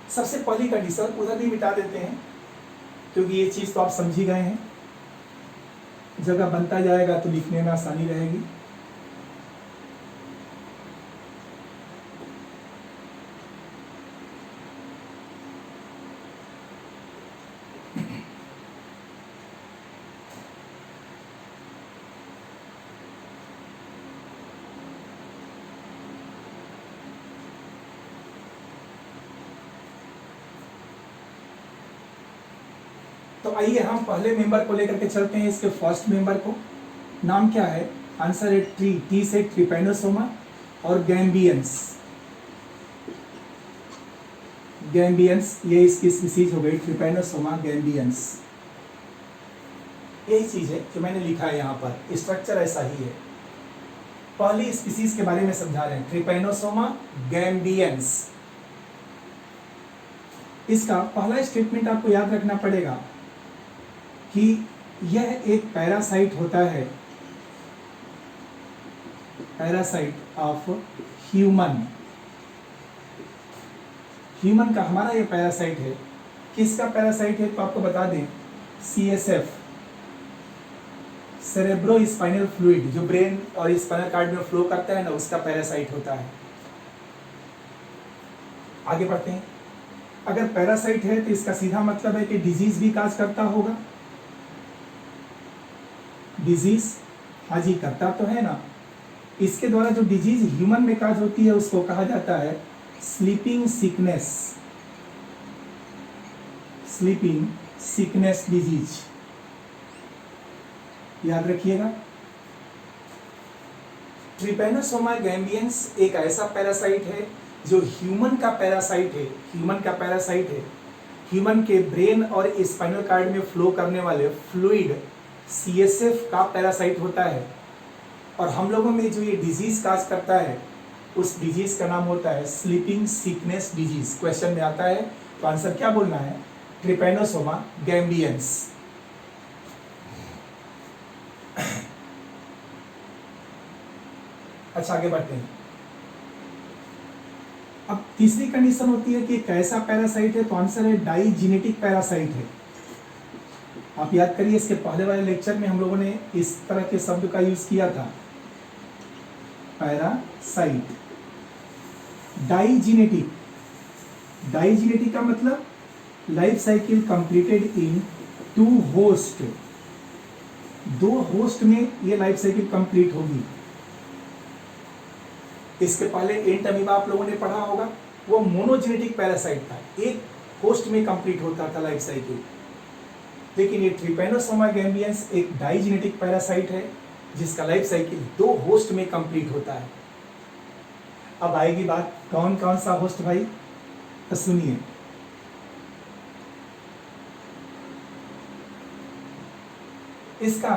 सबसे पहली कंडीशन उधर भी मिटा देते हैं, क्योंकि ये चीज तो आप समझ ही गए हैं। जगह बनता जाएगा तो लिखने में आसानी रहेगी। तो आइए हम पहले मेंबर को लेकर के चलते हैं, इसके फर्स्ट मेंबर को। नाम क्या है? आंसर है ट्री। टी से ट्रिपैनोसोमा और गैम्बियंस। गैम्बियंस ये इसकी स्पीसीज हो गई, ट्रिपैनोसोमा गैम्बियंस। यही चीज है जो मैंने लिखा है यहाँ पर, स्ट्रक्चर ऐसा ही है। पहली स्पीसीज के बारे में समझा रहे हैं, ट्रिपैनोसोमा गैम्बियंस। इसका पहला स्टेटमेंट आपको याद रखना पड़ेगा कि यह एक पैरासाइट होता है, पैरासाइट ऑफ ह्यूमन। ह्यूमन का हमारा ये पैरासाइट है। किसका पैरासाइट है? तो आपको बता दें, CSF, सेरेब्रो स्पाइनल फ्लूइड, जो ब्रेन और स्पाइनल कार्ड में फ्लो करता है ना, उसका पैरासाइट होता है। आगे बढ़ते हैं। अगर पैरासाइट है तो इसका सीधा मतलब है कि डिजीज भी काज करता होगा। डिजीज हाजी करता तो है ना। इसके द्वारा जो डिजीज ह्यूमन में काज होती है उसको कहा जाता है sleeping sickness. Sleeping sickness disease, याद रखिएगा। ट्रिपैनोसोमा गैम्बियंस एक ऐसा पैरासाइट है जो ह्यूमन का पैरासाइट है। ह्यूमन का पैरासाइट है। ह्यूमन के ब्रेन और स्पाइनल कार्ड में फ्लो करने वाले फ्लूइड CSF का पैरासाइट होता है। और हम लोगों में जो ये डिजीज काज करता है, उस डिजीज का नाम होता है स्लीपिंग सिकनेस डिजीज। क्वेश्चन में आता है तो आंसर क्या बोलना है? Trypanosoma gambiense. अच्छा, आगे बढ़ते हैं। अब तीसरी कंडीशन होती है कि कैसा पैरासाइट है, तो आंसर है डाइजीनेटिक पैरासाइट है। आप याद करिए, इसके पहले वाले लेक्चर में हम लोगों ने इस तरह के शब्द का यूज किया था, पैरासाइट। डाइजीनेटिक, डाइजीनेटिक का मतलब life cycle completed in 2 host. 2 host में ये लाइफ साइकिल कंप्लीट होगी। इसके पहले एंट अमीबा आप लोगों ने पढ़ा होगा, वो मोनोजेनेटिक पैरासाइट था, एक होस्ट में कंप्लीट होता था लाइफ साइकिल। लेकिन ये ट्रिपैनोसोमा गैम्बियंस एक डाइजेनेटिक पैरासाइट है जिसका लाइफ साइकिल 2 होस्ट में कंप्लीट होता है। अब आएगी बात, कौन कौन सा होस्ट भाई? तो सुनिए, इसका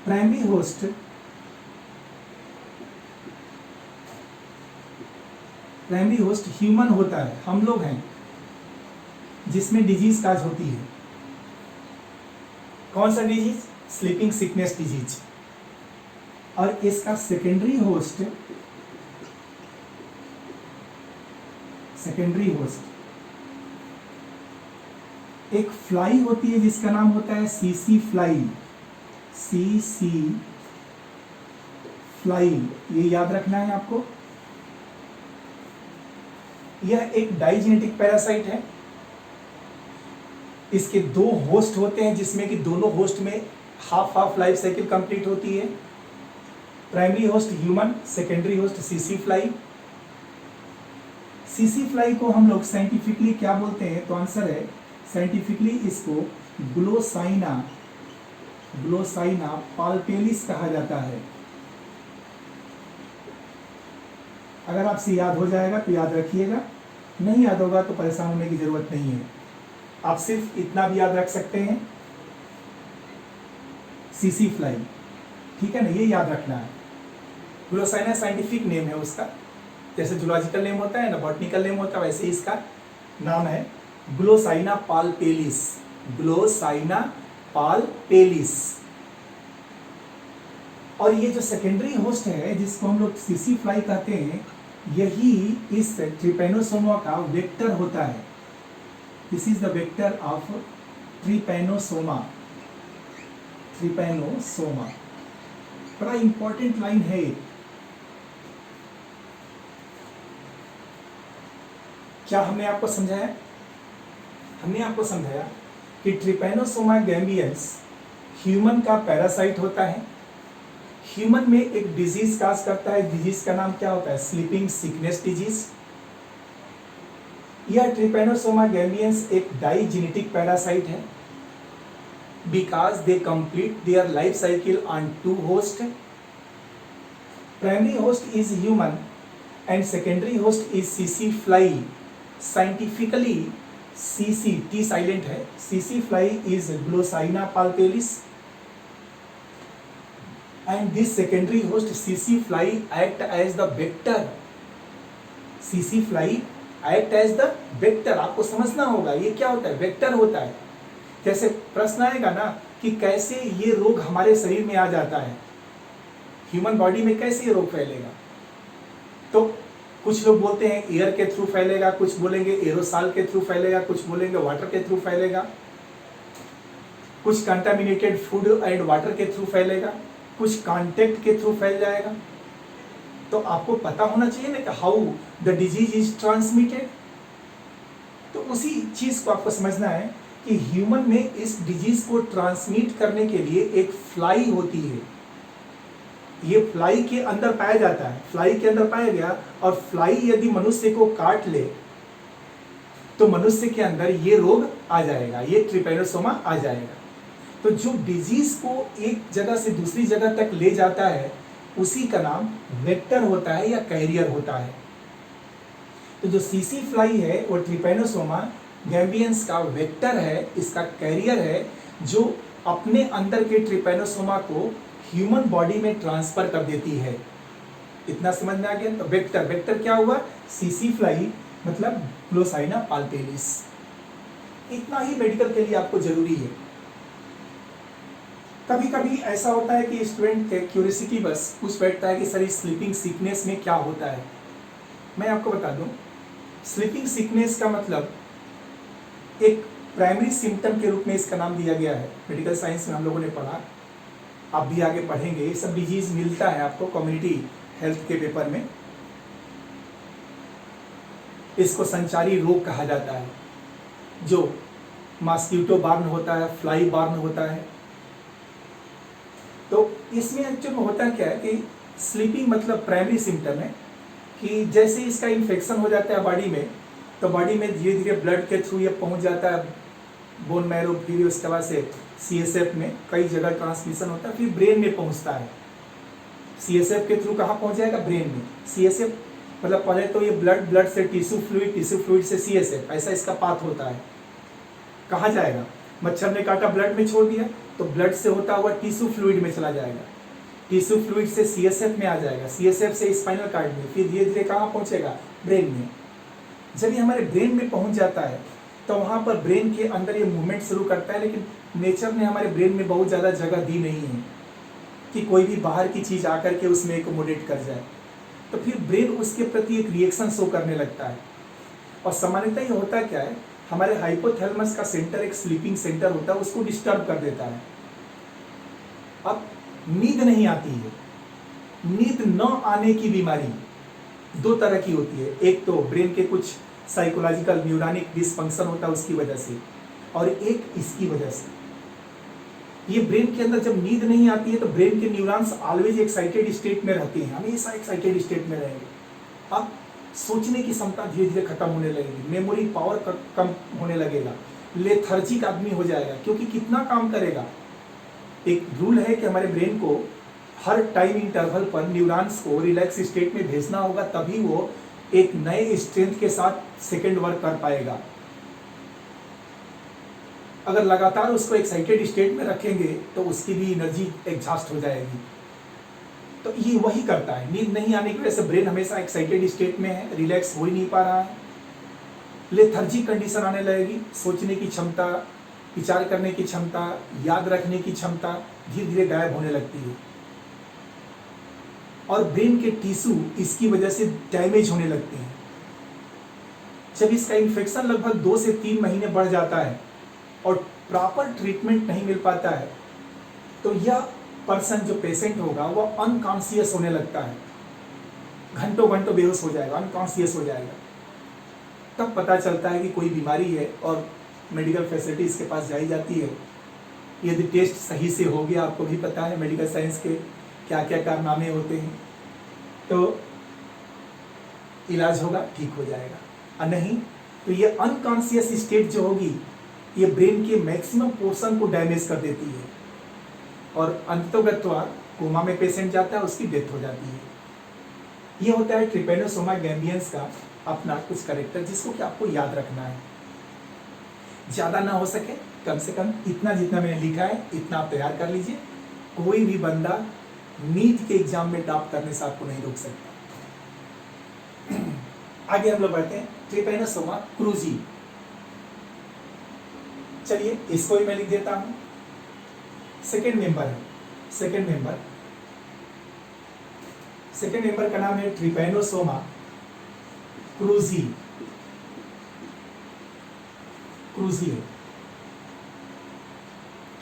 प्राइमरी होस्ट ह्यूमन होता है, हम लोग हैं, जिसमें डिजीज काज होती है। कौन सा डिजीज? Sleeping sickness disease. और इसका सेकेंडरी होस्ट एक फ्लाई होती है जिसका नाम होता है सीसी फ्लाई। ये याद रखना है आपको। यह एक डाइजेनेटिक पैरासाइट है। इसके दो होस्ट होते हैं जिसमें कि दोनों होस्ट में half half life cycle complete होती है। Primary host human, secondary host CC fly. CC fly को हम लोग साइंटिफिकली क्या बोलते हैं, तो आंसर है साइंटिफिकली इसको ग्लोसाइना पाल्पेलिस कहा जाता है। अगर आपसे याद हो जाएगा तो याद रखिएगा, नहीं याद होगा तो परेशान होने की जरूरत नहीं है। आप सिर्फ इतना भी याद रख सकते हैं, सीसी फ्लाई, ठीक है ना, ये याद रखना है। ग्लोसाइना साइंटिफिक नेम है उसका, जैसे जूलॉजिकल नेम होता है ना, बॉटनिकल नेम होता है, वैसे ही इसका नाम है ग्लोसाइना पाल्पेलिस। ग्लोसाइना पाल्पेलिस। और ये जो सेकेंडरी होस्ट है जिसको हम लोग सीसी फ्लाई कहते हैं, यही इस ट्रिपैनोसोमा का वेक्टर होता है। This is the vector of Trypanosoma. Trypanosoma बड़ा इंपॉर्टेंट लाइन है। क्या हमने आपको समझाया? हमने आपको समझाया कि ट्रिपैनोसोमा गैम्बियंस ह्यूमन का पैरासाइट होता है। ह्यूमन में एक डिजीज काज करता है, डिजीज का नाम क्या होता है? Sleeping sickness disease. यह ट्रिपैनोसोमा गैम्बियंस एक डाइजेनेटिक पैरासाइट है because they complete their life cycle on two hosts. Primary host is human and secondary host is CC fly. Scientifically CC, T silent है, CC fly is Glossina palpalis and this secondary host CC fly act as the vector. CC fly act as the vector. आपको समझना होगा ये क्या होता है, vector होता है। जैसे प्रश्न आएगा ना कि कैसे ये रोग हमारे शरीर में आ जाता है, ह्यूमन बॉडी में कैसे ये रोग फैलेगा, तो कुछ लोग बोलते हैं एयर के थ्रू फैलेगा, कुछ बोलेंगे एरोसॉल के थ्रू फैलेगा, कुछ बोलेंगे वाटर के थ्रू फैलेगा, कुछ कंटामिनेटेड फूड एंड वाटर के थ्रू फैलेगा, कुछ कांटेक्ट के थ्रू फैल जाएगा। तो आपको पता होना चाहिए ना कि how the disease is transmitted. तो उसी चीज को आपको समझना है कि ह्यूमन में इस डिजीज को ट्रांसमिट करने के लिए एक फ्लाई होती है। ये फ्लाई के अंदर पाया जाता है, फ्लाई के अंदर पाया गया, और फ्लाई यदि मनुष्य को काट ले तो मनुष्य के अंदर ये रोग आ जाएगा, ये ट्रिपैनोसोमा आ जाएगा। तो जो डिजीज को एक जगह से दूसरी जगह तक ले जाता है उसी का नाम वेक्टर होता है या कैरियर होता है। तो जो सीसी फ्लाई है वो ट्रिपैनोसोमा गैम्बियंस का वेक्टर है, इसका कैरियर है, जो अपने अंदर के ट्रिपैनोसोमा को ह्यूमन बॉडी में ट्रांसफर कर देती है। इतना समझ में आ गया? तो वेक्टर, वेक्टर क्या हुआ? सीसी फ्लाई मतलब ग्लोसाइना पाल्पेलिस। इतना ही मेडिकल के लिए आपको जरूरी है। कभी कभी ऐसा होता है कि स्टूडेंट क्यूरियोसिटी बस पूछ बैठता है कि सर स्लीपिंग सिकनेस में क्या होता है। मैं आपको बता दूं, स्लीपिंग सिकनेस का मतलब एक प्राइमरी सिम्टम के रूप में इसका नाम दिया गया है। मेडिकल साइंस में हम लोगों ने पढ़ा, आप भी आगे पढ़ेंगे। ये सब डिजीज मिलता है आपको कम्युनिटी हेल्थ के पेपर में। इसको संचारी रोग कहा जाता है, जो मॉस्किटो बार्न होता है, फ्लाई बार्न होता है। तो इसमें एक्चुअल में होता क्या है कि स्लीपिंग मतलब प्राइमरी सिम्टम है कि जैसे इसका इन्फेक्शन हो जाता है बॉडी में, तो बॉडी में धीरे धीरे ब्लड के थ्रू ये पहुंच जाता है बोन मैरो, फिर उसके बाद से सीएसएफ में कई जगह ट्रांसमिशन होता है, फिर ब्रेन में पहुंचता है। सीएसएफ के थ्रू कहाँ पहुंच जाएगा? ब्रेन में। सीएसएफ मतलब पहले तो ये ब्लड से टिश्यू फ्लूइड से सीएसएफ, ऐसा इसका पाथ होता है। कहाँ जाएगा? मच्छर ने काटा, ब्लड में छोड़ दिया, तो ब्लड से होता हुआ टिश्यू फ्लूइड में चला जाएगा, टिश्यू फ्लूइड से सीएसएफ में आ जाएगा, सीएसएफ से स्पाइनल कार्ड में, फिर धीरे धीरे कहाँ पहुंचेगा? ब्रेन में। जब ये हमारे ब्रेन में पहुंच जाता है तो वहाँ पर ब्रेन के अंदर ये मूवमेंट शुरू करता है, लेकिन नेचर ने हमारे ब्रेन में बहुत ज़्यादा जगह दी नहीं है कि कोई भी बाहर की चीज़ आकर के उसमें एकोमोडेट कर जाए। तो फिर ब्रेन उसके प्रति एक रिएक्शन शो करने लगता है। और सामान्यतः ये होता क्या है, हमारे हाइपोथैलेमस का सेंटर एक स्लीपिंग सेंटर होता है, उसको डिस्टर्ब कर देता है। अब नींद नहीं आती है। नींद न आने की बीमारी दो तरह की होती है। एक तो ब्रेन के कुछ साइकोलॉजिकल न्यूरॉनिक डिसफंक्शन होता है उसकी वजह से, और एक इसकी वजह से। ये ब्रेन के अंदर जब नींद नहीं आती है तो ब्रेन के न्यूरॉन्स ऑलवेज एक्साइटेड स्टेट में रहते हैं, हमेशा एक्साइटेड स्टेट में रहेंगे। अब सोचने की क्षमता धीरे धीरे खत्म होने लगेगी, मेमोरी पावर कम होने लगेगा, लेथर्जिक आदमी हो जाएगा, क्योंकि कितना काम करेगा। एक रूल है कि हमारे ब्रेन को हर टाइम इंटरवल पर न्यूरॉन्स को रिलैक्स स्टेट में भेजना होगा, तभी वो एक नए स्ट्रेंथ के साथ सेकेंड वर्क कर पाएगा। अगर लगातार उसको एक्साइटेड स्टेट में रखेंगे तो उसकी भी एनर्जी एग्जॉस्ट हो जाएगी। तो ये वही करता है, नींद नहीं आने की वजह से ब्रेन हमेशा एक्साइटेड स्टेट में है, रिलैक्स हो ही नहीं पा रहा है, लेथर्जिक कंडीशन आने लगेगी, सोचने की क्षमता, विचार करने की क्षमता, याद रखने की क्षमता धीरे धीरे गायब होने लगती है, और ब्रेन के टिश्यू इसकी वजह से डैमेज होने लगते हैं। जब इसका इन्फेक्शन लगभग 2 से 3 महीने बढ़ जाता है और प्रॉपर ट्रीटमेंट नहीं मिल पाता है, तो यह पर्सन जो पेशेंट होगा वो अनकॉन्शियस होने लगता है, घंटों घंटों बेहोश हो जाएगा, अनकॉन्शियस हो जाएगा। तब पता चलता है कि कोई बीमारी है और मेडिकल फैसिलिटीज के पास जाई जाती है। यदि टेस्ट सही से हो गया, आपको भी पता है मेडिकल साइंस के क्या क्या कारनामे होते हैं, तो इलाज होगा, ठीक हो जाएगा, और नहीं तो ये अनकॉन्शियस स्टेट जो होगी ये ब्रेन के मैक्सिमम पोर्शन को डैमेज कर देती है, और अंततोगत्वा कोमा में पेशेंट जाता है, उसकी डेथ हो जाती है। ये होता है ट्रिपेनोसोमा गैम्बियंस का अपना कुछ कैरेक्टर, जिसको कि आपको याद रखना है। ज़्यादा ना हो सके, कम से कम इतना जितना मैंने लिखा है इतना आप तैयार कर लीजिए। कोई भी बंदा नीट के एग्जाम में टॉप करने से आपको नहीं रोक सकता। आगे हम लोग बढ़ते हैं, ट्रिपेनोसोमा क्रूजी। चलिए इसको भी मैं लिख देता हूं। सेकेंड मेंबर का नाम है ट्रिपेनोसोमा क्रूजी है।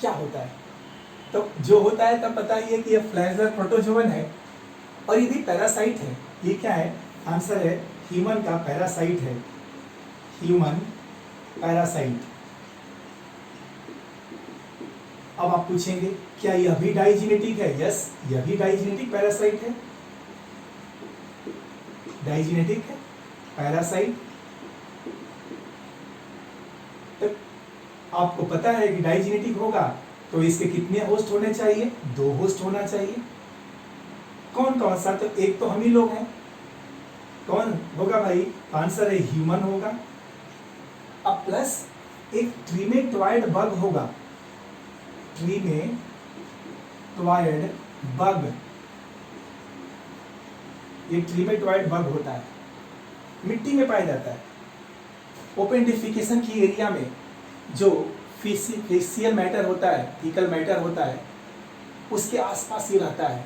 क्या होता है? तो जो होता है तब पता ही है कि यह फ्लैजेलर प्रोटोजोवन है, और ये भी पैरासाइट है। ये क्या है? आंसर है ह्यूमन का पैरासाइट है, ह्यूमन पैरासाइट। अब आप पूछेंगे क्या यह भी डाइजेनेटिक है? यस, यह भी डाइजेनेटिक पैरासाइट है, डाइजेनेटिक है पैरासाइट। तो आपको पता है कि डाइजेनेटिक होगा तो इसके कितने होस्ट होने चाहिए? 2 होस्ट होना चाहिए। कौन कौन सा? तो एक तो हम ही लोग हैं। कौन होगा भाई? आंसर है ह्यूमन होगा, अब प्लस एक ट्रीमेटॉइड बग होगा, ट्रीमेटॉइड बग। ये ट्रीमेटॉइड बग होता है, मिट्टी में पाया जाता है। ओपन डिफिकेशन की एरिया में जो फेशियल मैटर होता है, फीकल मैटर होता है, उसके आसपास ही रहता है,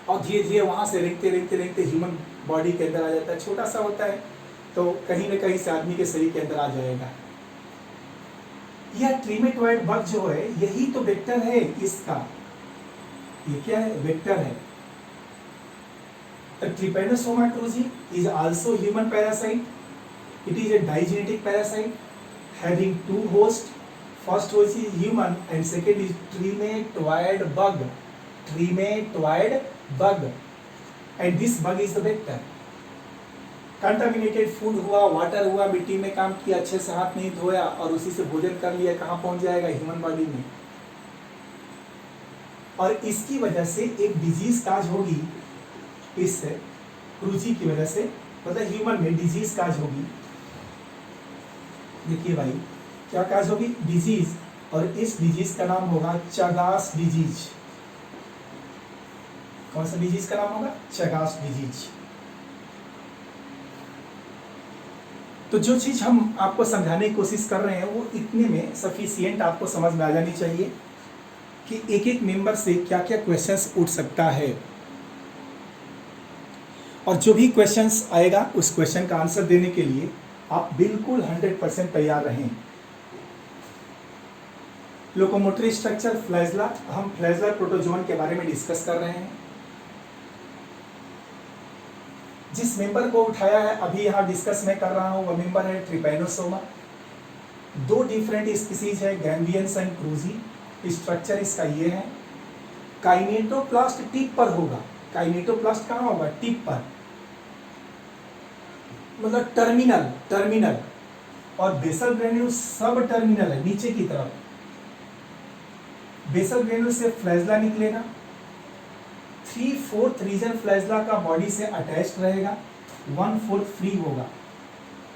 और धीरे धीरे वहां से रेंगते ह्यूमन बॉडी के अंदर आ जाता है। छोटा सा होता है तो कहीं ना कहीं से आदमी के शरीर के अंदर आ जाएगा। यह ट्रीमेटॉइड बग जो है यही तो वेक्टर है इसका। ये क्या है? वेक्टर है। Trypanosoma cruzi is also human parasite. It is a digenetic parasite having 2 hosts. First host is human and second is trematoid bug. Trematoid bug. And this bug is the vector. Contaminated food हुआ, water हुआ, मिट्टी में काम किया, अच्छे से हाथ नहीं धोया और उसी से भोजन कर लिया, कहाँ पहुंच जाएगा? ह्यूमन बॉडी में। और इसकी वजह से एक डिजीज काज होगी, इस क्रूजी की वजह से, मतलब ह्यूमन में डिजीज काज होगी। देखिए भाई क्या काज होगी? डिजीज, और इस डिजीज का नाम होगा चगास डिजीज। कौन सा डिजीज का नाम होगा? Chagas disease. तो जो चीज हम आपको समझाने की कोशिश कर रहे हैं वो इतने में सफिशिएंट आपको समझ में आ जानी चाहिए कि एक एक मेंबर से क्या क्या क्वेश्चंस उठ सकता है, और जो भी क्वेश्चंस आएगा उस क्वेश्चन का आंसर देने के लिए आप बिल्कुल 100% तैयार रहें। लोकोमोटरी स्ट्रक्चर फ्लैजला, हम फ्लैजलर प्रोटोजोन के बारे में डिस्कस कर रहे हैं। जिस मेंबर को उठाया है अभी यहाँ डिस्कस मैं कर रहा हूँ वो मेंबर है ट्रिपेनोसोमा। दो डिफरेंट स्पीसीज है, गैम्बियंस एंड क्रूजी। स्ट्रक्चर इसका ये है, काइनेटोप्लास्ट टिप पर होगा। काइनेटोप्लास्ट कहाँ होगा? टिप पर, मतलब टर्मिनल। और बेसल ग्रेन्यूल सब टर्मिनल है, नीचे की तरफ। बेसल ग्रेन्यूल से फ्लैजला निकलेगा, 3/4 रीजन फ्लैजला का बॉडी से अटैच्ड रहेगा, 1/4 फ्री होगा।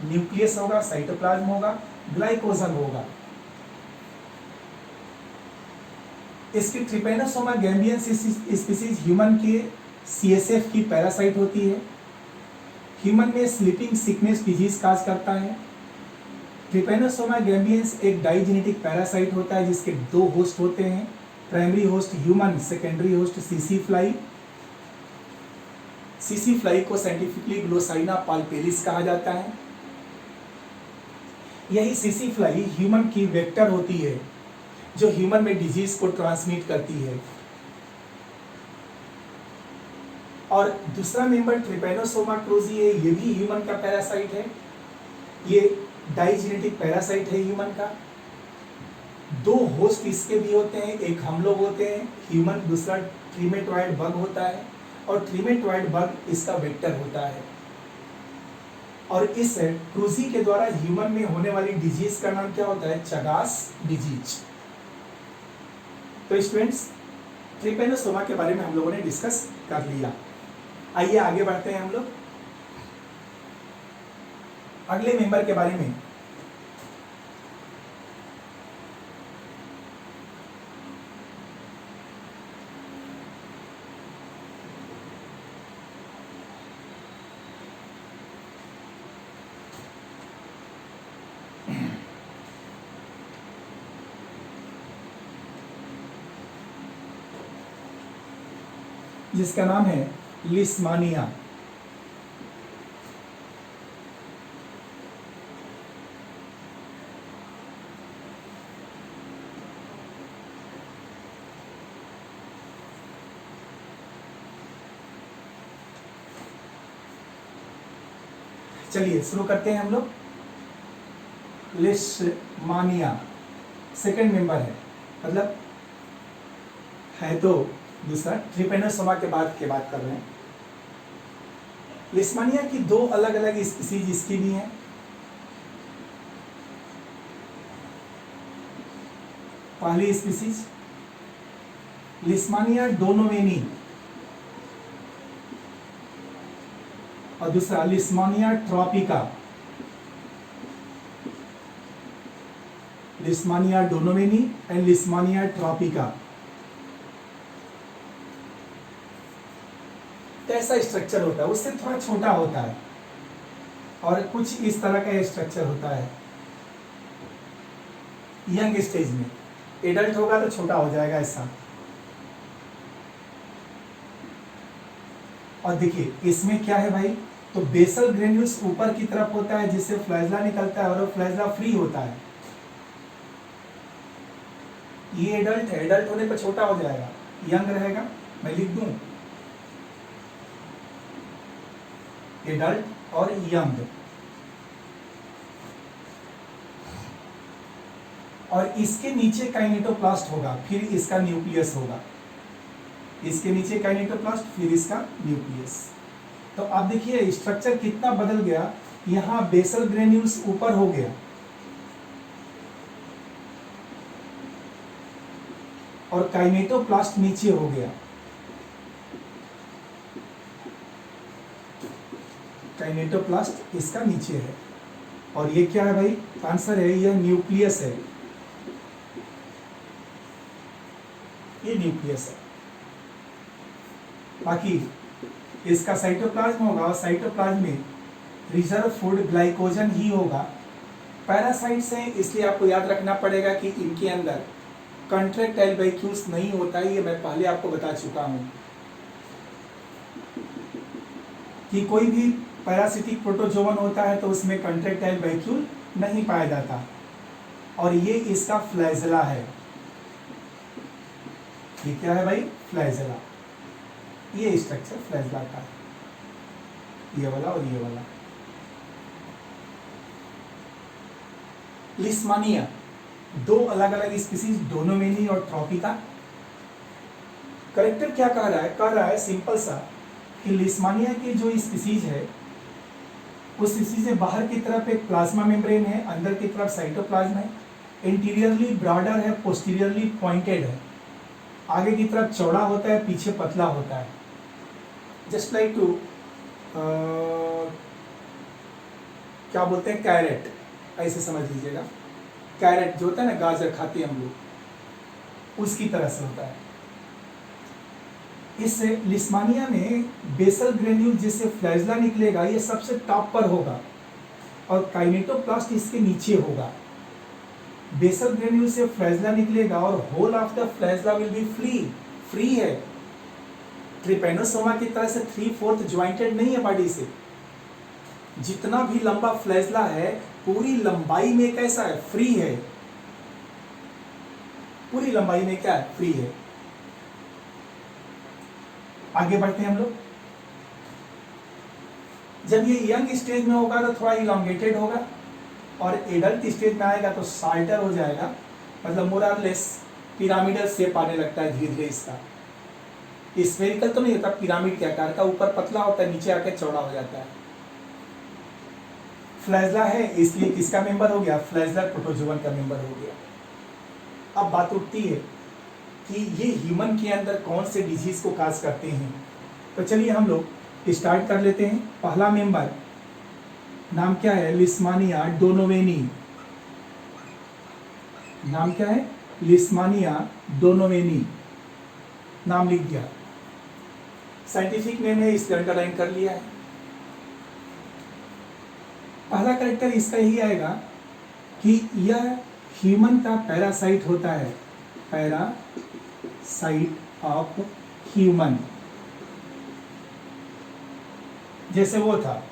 न्यूक्लियस होगा, साइटोप्लाज्म होगा, ग्लाइकोजन होगा। इसकी ट्रिपेनोसोमा गैम्बियन स्पीसीज ह्यूमन के CSF की पैरासाइट होती है। ह्यूमन में स्लीपिंग सिकनेस डिजीज काज करता है। ट्रिपेनोसोमा गैम्बियंस एक डाइजेनेटिक पैरासाइट होता है जिसके दो होस्ट होते हैं, primary host human, secondary host CC fly. CC fly को साइंटिफिकली ग्लोसाइना पाल्पेलिस कहा जाता है। यही सीसी फ्लाई ह्यूमन की वेक्टर होती है जो ह्यूमन में डिजीज को ट्रांसमिट करती है। और दूसरा मेंबर ट्रिपेनोसोमा क्रूजी है, ये भी ह्यूमन का पैरासाइट है। ये डाइजेनेटिक पैरासाइट है ह्यूमन का। दो होस्ट इसके भी होते हैं, एक हम लोग होते हैं ह्यूमन, दूसरा ट्रीमेटोइड बग होता है, और ट्रीमेटोइड बग इसका वेक्टर होता है। और इस क्रूजी के द्वारा ह्यूमन में होने वाली डिजीज का नाम क्या होता है? Chagas disease. तो स्टूडेंट्स, ट्रिपेनोसोमा के बारे में हम लोगों ने डिस्कस कर लिया। आइए आगे बढ़ते हैं हम लोग अगले मेंबर के बारे में। जिसका नाम है लिस्मानिया। चलिए शुरू करते हैं हम लोग। लिस्मानिया सेकंड मेंबर है, मतलब है तो दूसरा, ट्रिपेनोसोमा के बाद कर रहे हैं। लिस्मानिया की दो अलग अलग स्पीसीज इसकी भी हैं। पहली स्पीसीज लिस्मानिया डोनोवेनी और दूसरा Leishmania tropica. Leishmania donovani and Leishmania tropica. ऐसा स्ट्रक्चर होता है, उससे थोड़ा छोटा होता है और कुछ इस तरह का स्ट्रक्चर होता है यंग स्टेज में। एडल्ट होगा तो छोटा हो जाएगा ऐसा। और देखिए इसमें क्या है भाई, तो बेसल ग्रेन्यूल्स ऊपर की तरफ होता है जिससे फ्लैजला निकलता है और वो फ्लैजला फ्री होता है। ये एडल्ट है, एडल्ट होने पर छोटा हो जाएगा, यंग रहेगा। मैं लिख दूं एडल्ट और यंग। और इसके नीचे काइनेटोप्लास्ट होगा, फिर इसका न्यूक्लियस होगा। इसके नीचे काइनेटोप्लास्ट, फिर इसका न्यूक्लियस। तो आप देखिए स्ट्रक्चर कितना बदल गया। यहां बेसल ग्रेन्यूल्स ऊपर हो गया और काइनेटोप्लास्ट नीचे हो गया। काइनेटोप्लास्ट इसका नीचे है और ये क्या है भाई? आंसर है यह न्यूक्लियस है। ये न्यूक्लियस है। बाकी इसका साइटोप्लाज्म होगा और साइटोप्लाज्म में रिजर्व फूड ग्लाइकोजन ही होगा। पैरासाइट्स हैं इसलिए आपको याद रखना पड़ेगा कि इनके अंदर कंट्रैक्टाइल वैक्यूल्स नहीं होता है। ये मैं पहले आपको बता चुका हूं कि कोई भी पैरासिटिक प्रोटोजोवन होता है तो उसमें कंट्रैक्टाइल वैक्यूल नहीं पाया जाता। और ये इसका फ्लैजला है। ये क्या है भाई? फ्लैजला। ये स्ट्रक्चर फ्लैजला का है, ये वाला और ये वाला। लिस्मानिया, दो अलग अलग स्पीसीज, डोनोवेनी और ट्रॉपिका। करेक्टर क्या कह रहा है सिंपल सा कि लिस्मानिया की जो स्पीसीज है उस स्पीसीज में बाहर की तरफ एक प्लाज्मा मेम्ब्रेन है, अंदर की तरफ साइटोप्लाज्म है, इंटीरियरली ब्रॉडर है, पोस्टीरियरली पॉइंटेड है, आगे की तरफ चौड़ा होता है, पीछे पतला होता है। जस्ट लाइक टू क्या बोलते हैं, कैरेट, ऐसे समझ लीजिएगा। कैरेट जो होता है ना, गाजर खाते हैं हम लोग, उसकी तरह से होता है। इस लिस्मानिया में बेसल ग्रेन्यूल जिससे फ्लैजला निकलेगा ये सबसे टॉप पर होगा और काइनेटोप्लास्ट इसके नीचे होगा। बेसल ग्रेन्यूल से फ्लैजला निकलेगा और whole of the flagella will be free है। ट्रिपेनोसोमा की तरह से 3/4 ज्वाइंटेड नहीं है बॉडी से। जितना भी लंबा फ्लैजला है पूरी लंबाई में कैसा है, फ्री है। पूरी लंबाई में क्या है, फ्री है। आगे बढ़ते हैं हम लोग। जब ये यंग स्टेज में होगा तो थोड़ा इलॉन्गेटेड होगा और एडल्ट स्टेज में आएगा तो साल्टर हो जाएगा, मतलब मोर और लेस पिरामिडल शेप आने लगता है धीरे धीरे। इसका स्फेरिकल तो नहीं होता, पिरामिड के आकार का, ऊपर पतला होता है, नीचे आके चौड़ा हो जाता है। फ्लैजला है इसलिए किसका मेंबर हो गया, फ्लैजलर प्रोटोजोवन का मेंबर हो गया। अब बात उठती है कि ये ह्यूमन के अंदर कौन से डिजीज को काज करते हैं। तो चलिए हम लोग स्टार्ट कर लेते हैं। पहला मेंबर नाम क्या है, लिस्मानिया डोनोवेनी। नाम क्या है, लिस्मानिया डोनोवेनी, नाम लिख दिया। साइंटिफिक नेम है, इसलिए अंडरलाइन कर लिया है। पहला कैरेक्टर इसका यही आएगा कि यह ह्यूमन का पैरासाइट होता है, पैरासाइट ऑफ ह्यूमन। जैसे वो था,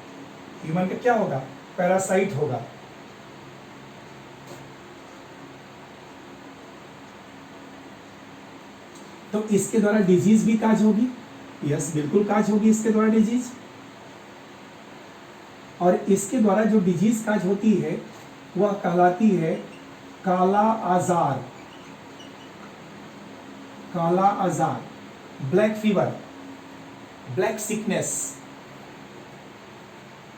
ह्यूमन का क्या होगा, पैरासाइट होगा। तो इसके द्वारा डिजीज भी काज होगी, यस बिल्कुल काज होगी इसके द्वारा डिजीज। और इसके द्वारा जो डिजीज काज होती है वह कहलाती है काला आजार। काला आजार, ब्लैक फीवर, ब्लैक सिकनेस,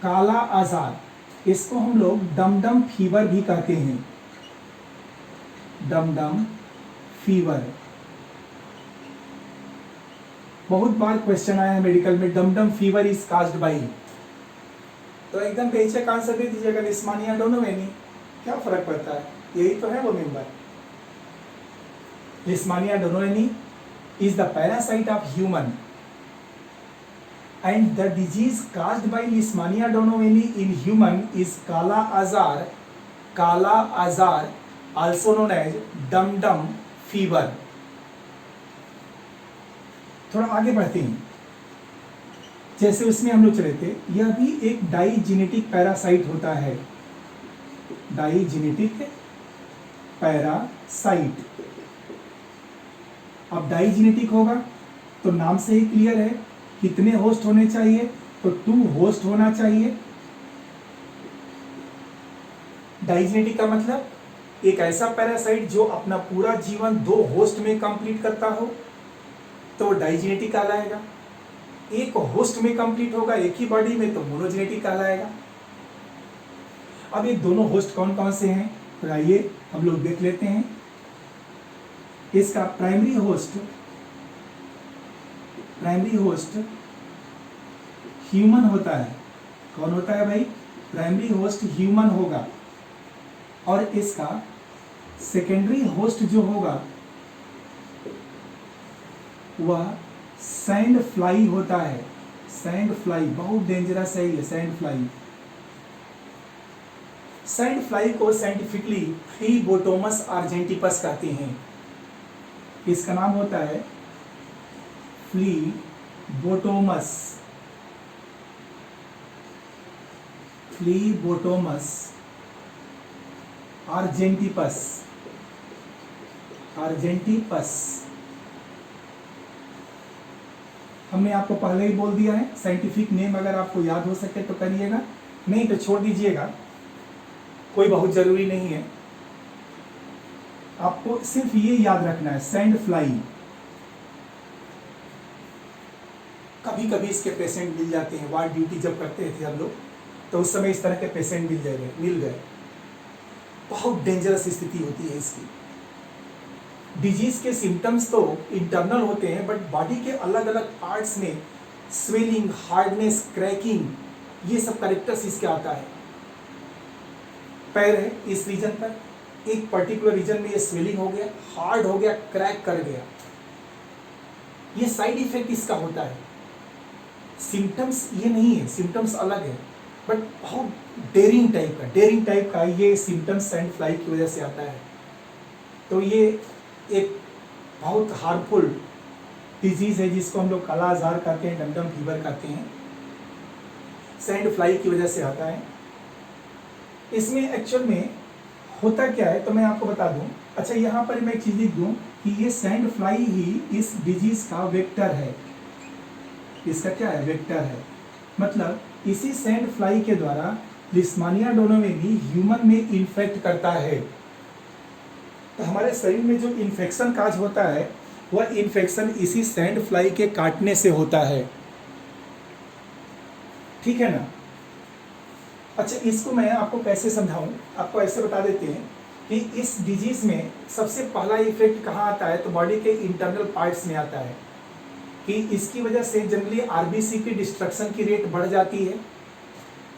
काला आजार। इसको हम लोग डमडम फीवर भी कहते हैं, डमडम फीवर। बहुत बार क्वेश्चन आया है मेडिकल में, dumdum fever is caused by, तो एकदम बेचक आंसर दे दीजिएगा लिस्मानिया डोनोवेनी। क्या फर्क पड़ता है, यही तो है वो member. Leishmania donovani is the parasite of human and the disease caused by Leishmania donovani in human is Kala Azar, also known as dum-dum fever। थोड़ा आगे बढ़ते हैं। जैसे उसमें हम लोग चले थे, यह भी एक डाइजेनेटिक पैरासाइट होता है, डाइजेनेटिक पैरासाइट। अब डाइजेनेटिक होगा तो नाम से ही क्लियर है, कितने होस्ट होने चाहिए, तो 2 होस्ट होना चाहिए। डाइजेनेटिक का मतलब एक ऐसा पैरासाइट जो अपना पूरा जीवन 2 होस्ट में कंप्लीट करता हो, तो डाइजेनेटिक कहलाएगा। एक होस्ट में कंप्लीट होगा एक ही बॉडी में, तो मोनोजेनेटिक कहलाएगा। अब ये दोनों होस्ट कौन कौन से हैं, तो आइए हम लोग देख लेते हैं। इसका प्राइमरी होस्ट ह्यूमन होता है। कौन होता है भाई, प्राइमरी होस्ट ह्यूमन होगा। और इसका सेकेंडरी होस्ट जो होगा वह सैंड फ्लाई होता है। सैंड फ्लाई बहुत डेंजरस है ये, सैंड फ्लाई। सैंड फ्लाई को साइंटिफिकली फ्लीबोटोमस आर्जेंटिपस कहते हैं। इसका नाम होता है फ्लीबोटोमस आर्जेंटिपस। हमने आपको पहले ही बोल दिया है, साइंटिफिक नेम अगर आपको याद हो सके तो करिएगा, नहीं तो छोड़ दीजिएगा। कोई बहुत जरूरी नहीं है, आपको सिर्फ ये याद रखना है सैंड फ्लाई। कभी कभी इसके पेशेंट मिल जाते हैं, वार्ड ड्यूटी जब करते थे हम लोग तो उस समय इस तरह के पेशेंट मिल गए। बहुत डेंजरस स्थिति होती है इसकी। डिजीज के सिम्टम्स तो इंटरनल होते हैं बट बॉडी के अलग अलग पार्ट्स में स्वेलिंग, हार्डनेस, क्रैकिंग, ये सब कैरेक्टर्स इसके आता है। पैर है इस रीजन पर, एक पर्टिकुलर रीजन में ये स्वेलिंग हो गया, हार्ड हो गया, क्रैक कर गया, ये साइड इफेक्ट इसका होता है। सिम्टम्स ये नहीं है, सिम्टम्स अलग है बट बहुत डेयरिंग टाइप का ये सिम्टम्स सैंड फ्लाई की वजह से आता है। तो ये एक बहुत हार्मफुल डिजीज है जिसको हम लोग काला आजार कहते हैं, डमडम फीवर कहते हैं, सैंड फ्लाई की वजह से आता है। इसमें एक्चुअल में होता क्या है तो मैं आपको बता दूं। अच्छा, यहाँ पर मैं एक चीज लिख दूं कि ये सैंड फ्लाई ही इस डिजीज का वेक्टर है। इसका क्या है? वेक्टर है। मतलब इसी सैंड फ्लाई के द्वारा लिस्मानिया डोनोवेनी ह्यूमन में इन्फेक्ट करता है। तो हमारे शरीर में जो इन्फेक्शन काज होता है वह इन्फेक्शन इसी सैंड फ्लाई के काटने से होता है। ठीक है ना? अच्छा, इसको मैं आपको कैसे समझाऊं? आपको ऐसे बता देते हैं कि इस डिजीज में सबसे पहला इफेक्ट कहाँ आता है तो बॉडी के इंटरनल पार्ट्स में आता है कि इसकी वजह से जनरली आरबीसी की डिस्ट्रक्शन की रेट बढ़ जाती है,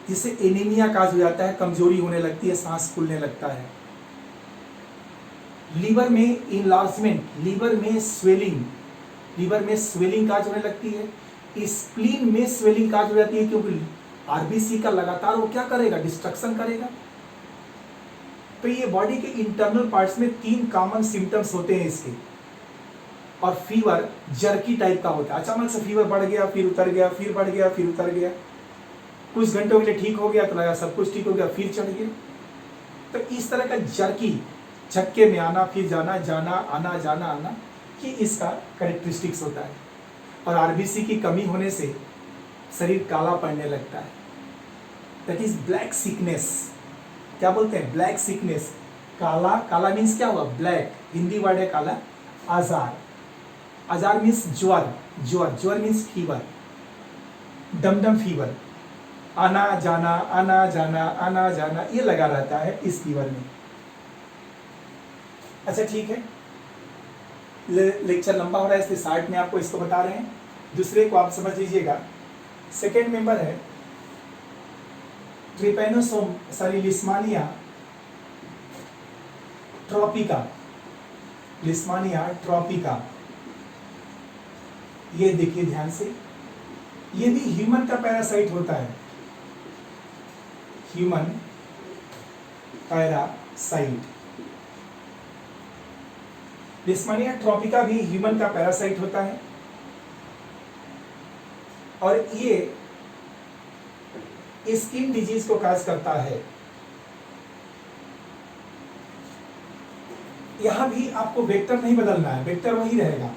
जिससे एनीमिया काज हो जाता है, कमजोरी होने लगती है, सांस फूलने लगता है। लीवर में इनलार्जमेंट, लीवर में स्वेलिंग काज होने लगती है। स्प्लीन में स्वेलिंग काज हो जाती है क्योंकि आरबीसी का लगातार वो क्या करेगा? डिस्ट्रक्शन करेगा। तो ये बॉडी के इंटरनल पार्ट्स में 3 कॉमन सिम्टम्स होते हैं इसके। और फीवर जर्की टाइप का होता है, अचानक से फीवर बढ़ गया, फिर उतर गया, फिर बढ़ गया, फिर उतर गया, कुछ घंटों के लिए ठीक हो गया तो लगा सब कुछ ठीक हो गया, फिर चढ़ गया। तो इस तरह का जर्की, झटके में आना, फिर जाना आना, ये इसका कैरेक्टरिस्टिक्स होता है। और आरबीसी की कमी होने से शरीर काला पड़ने लगता है। That is black sickness. क्या बोलते हैं? Black sickness. काला मीन्स क्या हुआ? ब्लैक, हिंदी वर्ड है काला। आजार मीन्स ज्वर मीन्स फीवर, डमडम फीवर, आना जाना ये लगा रहता है इस फीवर में। अच्छा ठीक है, लेक्चर लंबा हो रहा है इसलिए शार्ट में आपको इसको बता रहे हैं। दूसरे को आप समझ लीजिएगा। सेकेंड मेंबर है लिस्मानिया ट्रॉपिका। ये देखिए ध्यान से, ये भी ह्यूमन का पैरासाइट होता है। ह्यूमन पैरासाइट, लिस्मानिया ट्रॉपिका भी ह्यूमन का पैरासाइट होता है। और ये स्किन डिजीज को काज करता है। यहां भी आपको वेक्टर नहीं बदलना है, वेक्टर वही रहेगा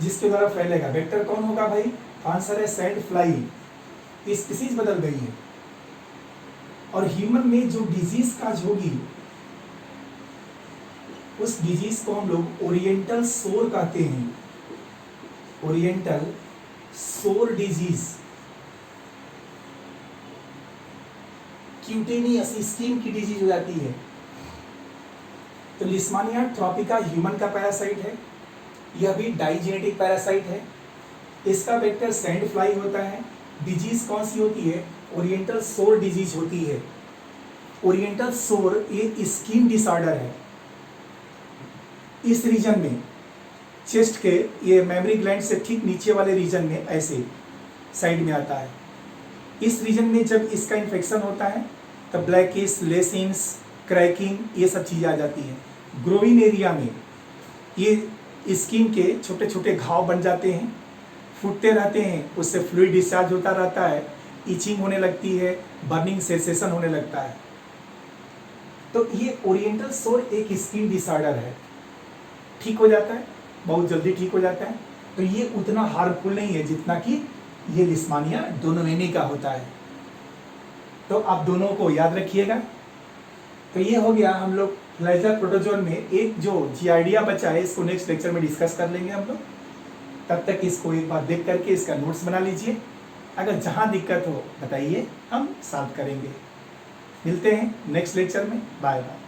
जिसके द्वारा फैलेगा। वेक्टर कौन होगा भाई? आंसर है सैंड फ्लाई। स्पीसीज बदल गई है। और ह्यूमन में जो डिजीज काज होगी उस डिजीज को हम लोग ओरिएंटल सोर कहते हैं। ओरिएंटल सोर डिजीज, क्यूटेनियस स्किन की डिजीज हो जाती है। तो लिस्मानिया ट्रॉपिका ह्यूमन का पैरासाइट है। यह भी डाइजेनेटिक पैरासाइट है। इसका वेक्टर सैंड फ्लाई होता है। डिजीज कौन सी होती है? ओरिएंटल सोर डिजीज होती है। ओरिएंटल सोर ये स्किन डिसऑर्डर है। इस रीजन में चेस्ट के ये मेमरी ग्लैंड से ठीक नीचे वाले रीजन में ऐसे साइड में आता है। इस रीजन में जब इसका इन्फेक्शन होता है तो ब्लैकिश, लेसिंस, क्रैकिंग ये सब चीज़ें आ जाती हैं। ग्रोइन एरिया में ये स्किन के छोटे छोटे घाव बन जाते हैं, फूटते रहते हैं, उससे फ्लूइड डिस्चार्ज होता रहता है, इचिंग होने लगती है, बर्निंग सेंसेशन होने लगता है। तो ये ओरिएंटल सोर एक स्किन डिसऑर्डर है। ठीक हो जाता है, बहुत जल्दी ठीक हो जाता है। तो ये उतना हार्मफुल नहीं है जितना कि ये लिस्मानिया डोनोवेनी का होता है। तो आप दोनों को याद रखिएगा। तो ये हो गया हम लोग फ्लैजलर प्रोटोजोन में एक जो जीआईडिया बचा है, इसको नेक्स्ट लेक्चर में डिस्कस कर लेंगे हम लोग। तब तक इसको एक बार देख करके इसका नोट्स बना लीजिए। अगर जहाँ दिक्कत हो बताइए, हम सॉल्व करेंगे। मिलते हैं नेक्स्ट लेक्चर में। Bye bye.